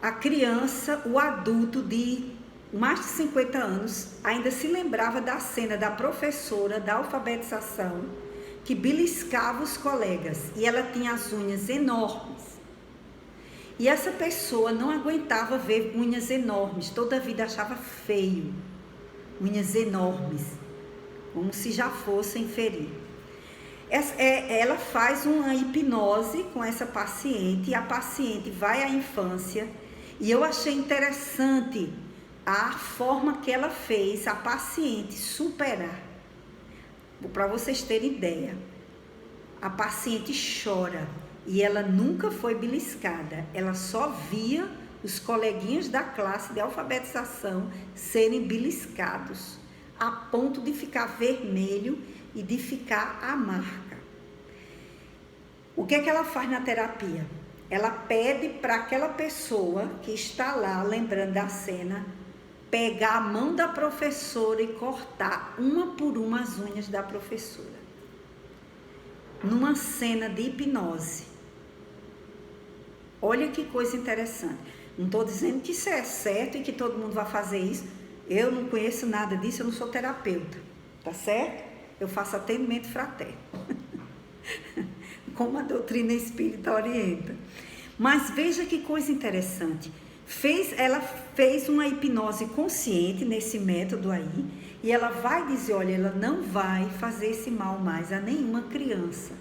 Speaker 1: a criança, o adulto de mais de 50 anos, ainda se lembrava da cena da professora da alfabetização que beliscava os colegas e ela tinha as unhas enormes. E essa pessoa não aguentava ver unhas enormes, toda a vida achava feio, unhas enormes, como se já fossem ferir. Ela faz uma hipnose com essa paciente e a paciente vai à infância e eu achei interessante a forma que ela fez a paciente superar. Para vocês terem ideia, a paciente chora. E ela nunca foi beliscada, ela só via os coleguinhas da classe de alfabetização serem beliscados, a ponto de ficar vermelho e de ficar a marca. O que é que ela faz na terapia? Ela pede para aquela pessoa que está lá, lembrando da cena, pegar a mão da professora e cortar uma por uma as unhas da professora. Numa cena de hipnose. Olha que coisa interessante. Não estou dizendo que isso é certo e que todo mundo vai fazer isso. Eu não conheço nada disso, eu não sou terapeuta. Tá certo? Eu faço atendimento fraterno. Como a doutrina espírita orienta. Mas veja que coisa interessante. Ela fez uma hipnose consciente nesse método aí. E ela vai dizer, olha, ela não vai fazer esse mal mais a nenhuma criança.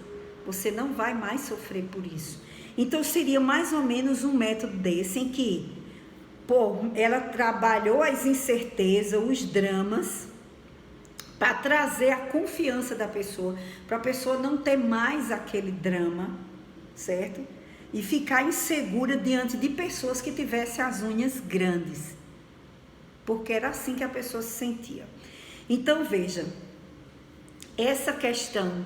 Speaker 1: Você não vai mais sofrer por isso. Então, seria mais ou menos um método desse, em que ela trabalhou as incertezas, os dramas, para trazer a confiança da pessoa, para a pessoa não ter mais aquele drama, certo? E ficar insegura diante de pessoas que tivessem as unhas grandes, porque era assim que a pessoa se sentia. Então, veja, essa questão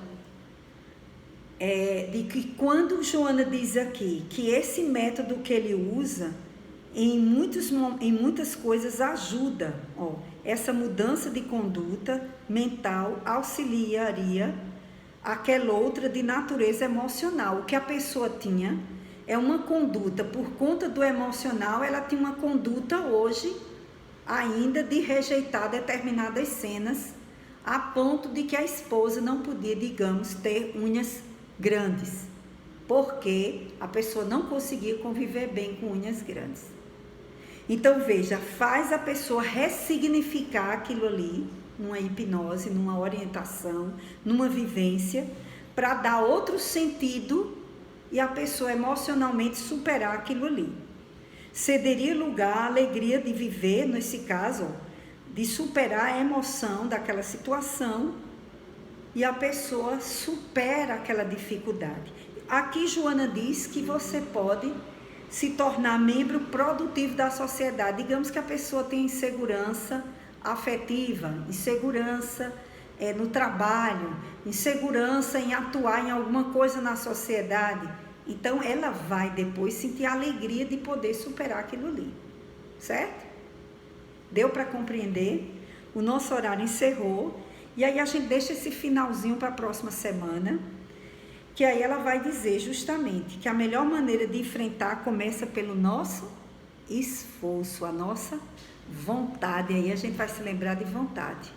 Speaker 1: de que quando Joana diz aqui que esse método que ele usa em muitas coisas ajuda, essa mudança de conduta mental auxiliaria aquela outra de natureza emocional. O que a pessoa tinha é uma conduta, por conta do emocional, ela tinha uma conduta hoje ainda de rejeitar determinadas cenas, a ponto de que a esposa não podia, digamos, ter unhas grandes, porque a pessoa não conseguia conviver bem com unhas grandes. Então, veja, faz a pessoa ressignificar aquilo ali, numa hipnose, numa orientação, numa vivência, para dar outro sentido e a pessoa emocionalmente superar aquilo ali. Cederia lugar à alegria de viver, nesse caso, de superar a emoção daquela situação, e a pessoa supera aquela dificuldade. Aqui Joana diz que você pode se tornar membro produtivo da sociedade. Digamos que a pessoa tem insegurança afetiva, insegurança no trabalho, insegurança em atuar em alguma coisa na sociedade. Então, ela vai depois sentir a alegria de poder superar aquilo ali. Certo? Deu para compreender? O nosso horário encerrou. E aí a gente deixa esse finalzinho para a próxima semana, que aí ela vai dizer justamente que a melhor maneira de enfrentar começa pelo nosso esforço, a nossa vontade. Aí a gente vai se lembrar de vontade,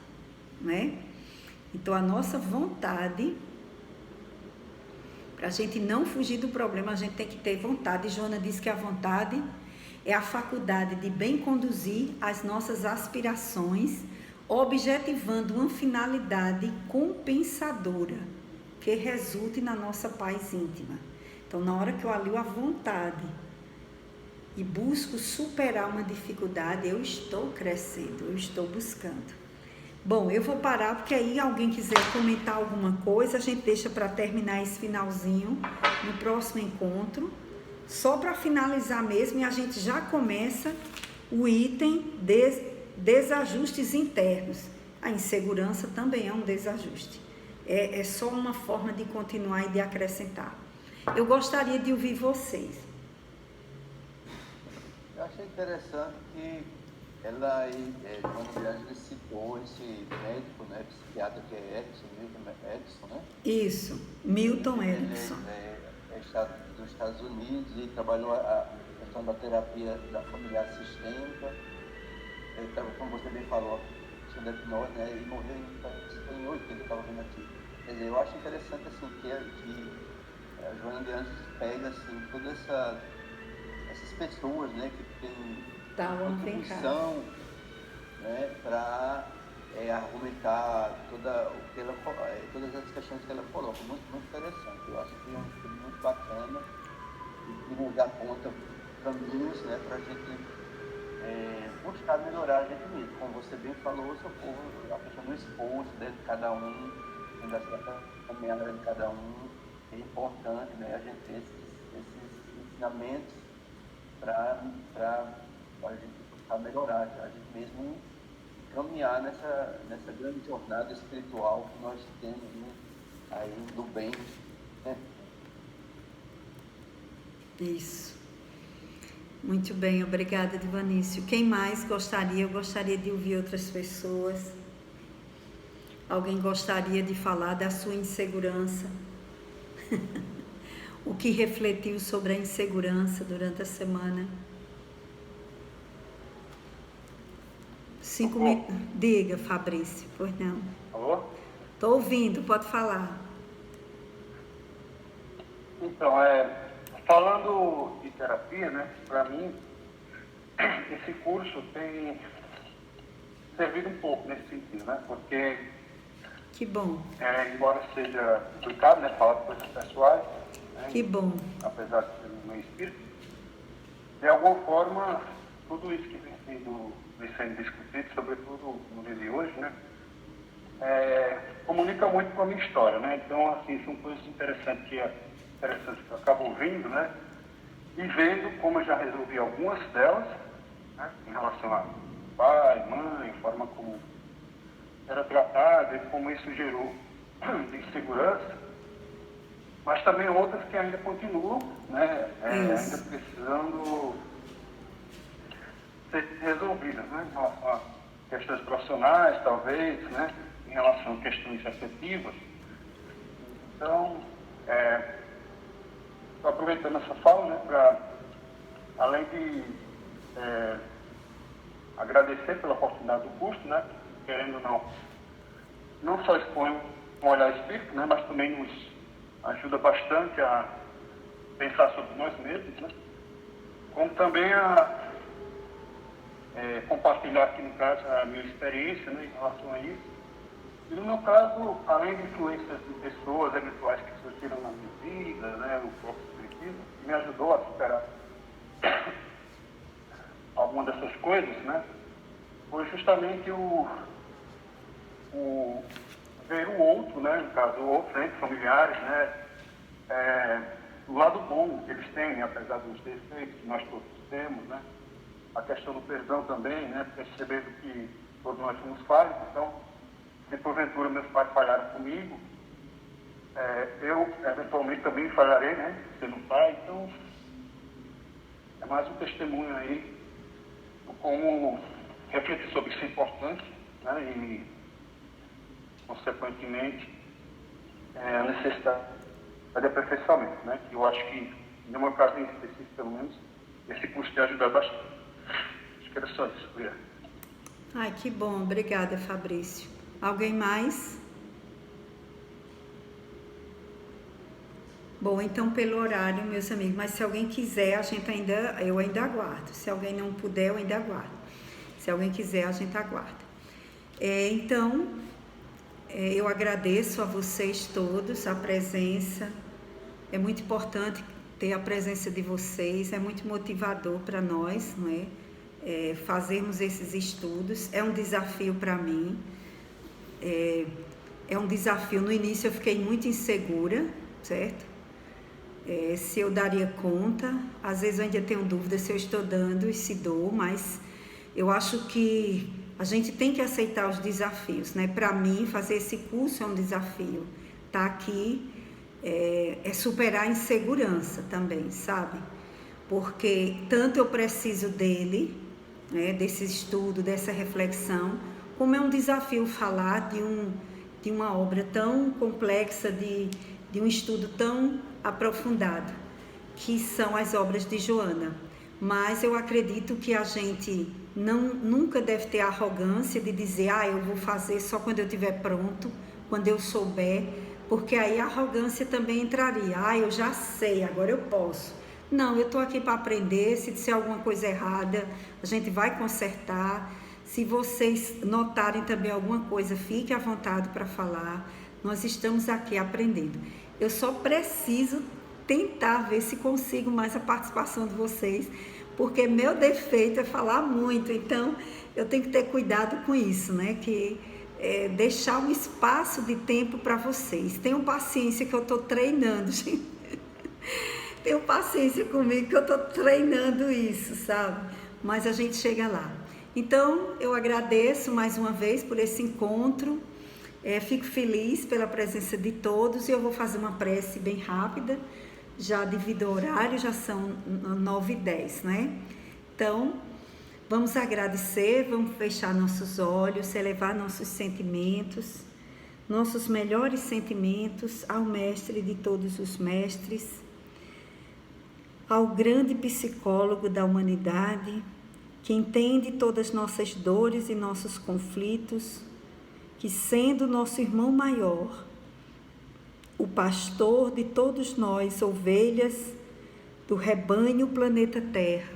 Speaker 1: né? Então, a nossa vontade, para a gente não fugir do problema, a gente tem que ter vontade. Joana diz que a vontade é a faculdade de bem conduzir as nossas aspirações, objetivando uma finalidade compensadora que resulte na nossa paz íntima. Então, na hora que eu alio a vontade e busco superar uma dificuldade, eu estou crescendo, eu estou buscando. Bom, eu vou parar porque aí alguém quiser comentar alguma coisa, a gente deixa para terminar esse finalzinho no próximo encontro. Só para finalizar mesmo, e a gente já começa o item desajustes internos. A insegurança também é um desajuste. É só uma forma de continuar e de acrescentar. Eu gostaria de ouvir vocês.
Speaker 3: Eu achei interessante que ela, Joana de Ângeles, citou esse médico, né, psiquiatra que é Milton Erickson, né?
Speaker 1: Isso, Milton Erickson.
Speaker 3: É dos Estados Unidos e trabalhou a questão da terapia da familiar sistêmica. Como você bem falou, a questão da hipnose, né? E morreu em 80, eu estava vendo aqui. Quer dizer, eu acho interessante assim, que a Joana de Ângeles pega assim, todas essas pessoas, né, que têm contribuição, né, para argumentar todas as questões que ela coloca. Muito, muito interessante. Eu acho que é um filme muito bacana e que nos aponta caminhos, né, para a gente buscar melhorar a gente mesmo. Como você bem falou, a questão do esforço, né, de cada um, da caminhada de cada um, é importante, né, a gente ter esses ensinamentos para a gente buscar melhorar, a gente mesmo caminhar nessa grande jornada espiritual que nós temos, né, aí do bem, né?
Speaker 1: Isso. Muito bem, obrigada, Divanício. Quem mais gostaria? Eu gostaria de ouvir outras pessoas. Alguém gostaria de falar da sua insegurança? O que refletiu sobre a insegurança durante a semana? 5 minutos. Diga, Fabrício, pois não.
Speaker 5: Alô?
Speaker 1: Estou ouvindo, pode falar.
Speaker 5: Então, falando de terapia, né, para mim, esse curso tem servido um pouco nesse sentido, né, porque,
Speaker 1: que bom.
Speaker 5: Embora seja complicado, né, falar de coisas pessoais, né,
Speaker 1: que bom.
Speaker 5: Apesar de ser um meio espírito, de alguma forma, tudo isso que vem sendo discutido, sobretudo no dia de hoje, né, comunica muito com a minha história, né, então, assim, são coisas interessantes que eu acabo ouvindo, né, e vendo como eu já resolvi algumas delas, né, em relação a pai, mãe, forma como era tratado e como isso gerou de insegurança, mas também outras que ainda continuam, né, ainda precisando ser resolvidas, né, em relação a questões profissionais, talvez, né, em relação a questões afetivas. Então, estou aproveitando essa fala, né, para, além de agradecer pela oportunidade do curso, né, querendo ou não só expõe um olhar espírito, né, mas também nos ajuda bastante a pensar sobre nós mesmos, né, como também a compartilhar aqui, no caso, a minha experiência, né, em relação a isso. E no meu caso, além de influências de pessoas eventuais que surgiram na minha vida, né, o próprio espiritismo, que me ajudou a superar alguma dessas coisas, né, foi justamente ver o outro, né, no caso, o outro, entre familiares, né, o lado bom que eles têm, apesar dos defeitos que nós todos temos, né, a questão do perdão também, né, percebendo que todos nós somos falhos, então, se porventura meus pais falharam comigo, eu eventualmente também falharei, né, sendo pai, então é mais um testemunho aí de como refletir sobre isso é importante, né, e consequentemente a necessidade de aperfeiçoamento, né, que eu acho que, no meu caso em específico, pelo menos, esse curso te ajuda bastante. Acho que era só isso, obrigado.
Speaker 1: Ai, que bom, obrigada, Fabrício. Alguém mais? Bom, então pelo horário, meus amigos, mas se alguém quiser, eu ainda aguardo. Se alguém não puder, eu ainda aguardo. Se alguém quiser, a gente aguarda. Eu agradeço a vocês todos a presença. É muito importante ter a presença de vocês, é muito motivador para nós, não é? Fazermos esses estudos, é um desafio para mim, é um desafio. No início eu fiquei muito insegura, certo? Se eu daria conta, às vezes eu ainda tenho dúvida se eu estou dando e se dou, mas eu acho que a gente tem que aceitar os desafios, né? Para mim, fazer esse curso é um desafio. Tá aqui é superar a insegurança também, sabe? Porque tanto eu preciso dele, né, desse estudo, dessa reflexão, como é um desafio falar de uma obra tão complexa, de um estudo tão aprofundado, que são as obras de Joana. Mas eu acredito que a gente nunca deve ter a arrogância de dizer, eu vou fazer só quando eu estiver pronto, quando eu souber, porque aí a arrogância também entraria. Eu já sei, agora eu posso. Não, eu estou aqui para aprender. Se disser alguma coisa errada, a gente vai consertar. Se vocês notarem também alguma coisa, fique à vontade para falar. Nós estamos aqui aprendendo. Eu só preciso tentar ver se consigo mais a participação de vocês, porque meu defeito é falar muito, então eu tenho que ter cuidado com isso, né? Que deixar um espaço de tempo para vocês. Tenham paciência que eu estou treinando, gente. Tenham paciência comigo que eu estou treinando isso, sabe? Mas a gente chega lá. Então, eu agradeço mais uma vez por esse encontro. Fico feliz pela presença de todos e eu vou fazer uma prece bem rápida. Já devido ao horário, já são 9h10, né? Então, vamos agradecer, vamos fechar nossos olhos, elevar nossos sentimentos, nossos melhores sentimentos ao Mestre de todos os mestres, ao grande psicólogo da humanidade, que entende todas nossas dores e nossos conflitos, que sendo nosso irmão maior, o pastor de todos nós, ovelhas do rebanho planeta Terra,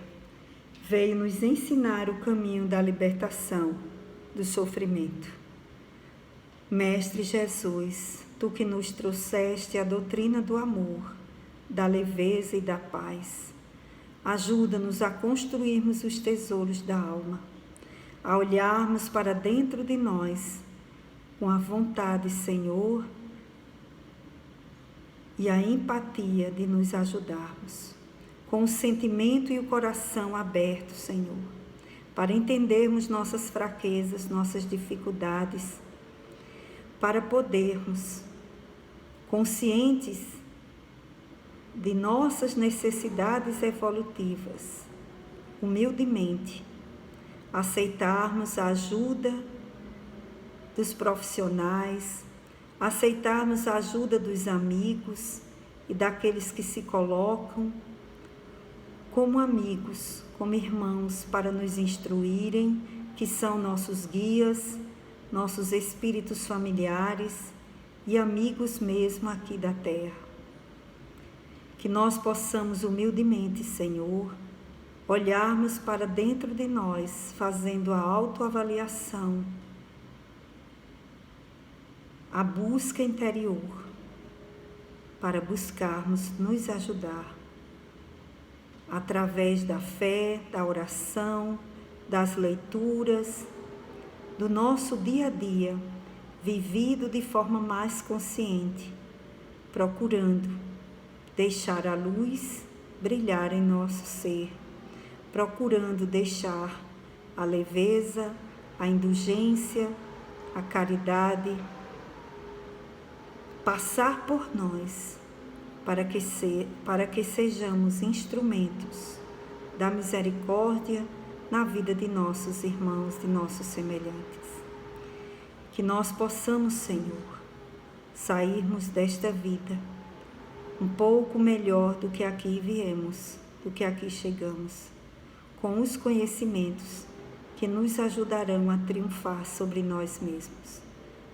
Speaker 1: veio nos ensinar o caminho da libertação do sofrimento. Mestre Jesus, tu que nos trouxeste a doutrina do amor, da leveza e da paz, ajuda-nos a construirmos os tesouros da alma, a olharmos para dentro de nós com a vontade, Senhor, e a empatia de nos ajudarmos, com o sentimento e o coração aberto, Senhor, para entendermos nossas fraquezas, nossas dificuldades, para podermos, conscientes de nossas necessidades evolutivas, humildemente, aceitarmos a ajuda dos profissionais, aceitarmos a ajuda dos amigos e daqueles que se colocam como amigos, como irmãos, para nos instruírem, que são nossos guias, nossos espíritos familiares e amigos mesmo aqui da Terra. Que nós possamos humildemente, Senhor, olharmos para dentro de nós, fazendo a autoavaliação, a busca interior, para buscarmos nos ajudar, através da fé, da oração, das leituras, do nosso dia a dia, vivido de forma mais consciente, procurando deixar a luz brilhar em nosso ser, procurando deixar a leveza, a indulgência, a caridade passar por nós, para que sejamos instrumentos da misericórdia na vida de nossos irmãos, de nossos semelhantes. Que nós possamos, Senhor, sairmos desta vida um pouco melhor do que aqui viemos, do que aqui chegamos, com os conhecimentos que nos ajudarão a triunfar sobre nós mesmos.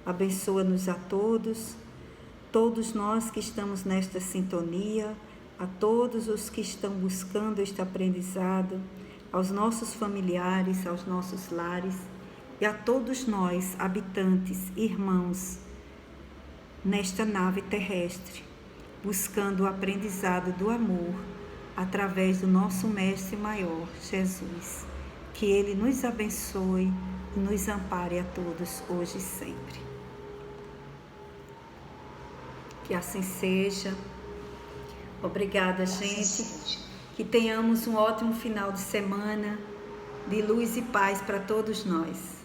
Speaker 1: Abençoa-nos a todos, todos nós que estamos nesta sintonia, a todos os que estão buscando este aprendizado, aos nossos familiares, aos nossos lares e a todos nós, habitantes, irmãos, nesta nave terrestre, buscando o aprendizado do amor através do nosso Mestre maior, Jesus. Que Ele nos abençoe e nos ampare a todos, hoje e sempre. Que assim seja. Obrigada, gente. Que tenhamos um ótimo final de semana, de luz e paz para todos nós.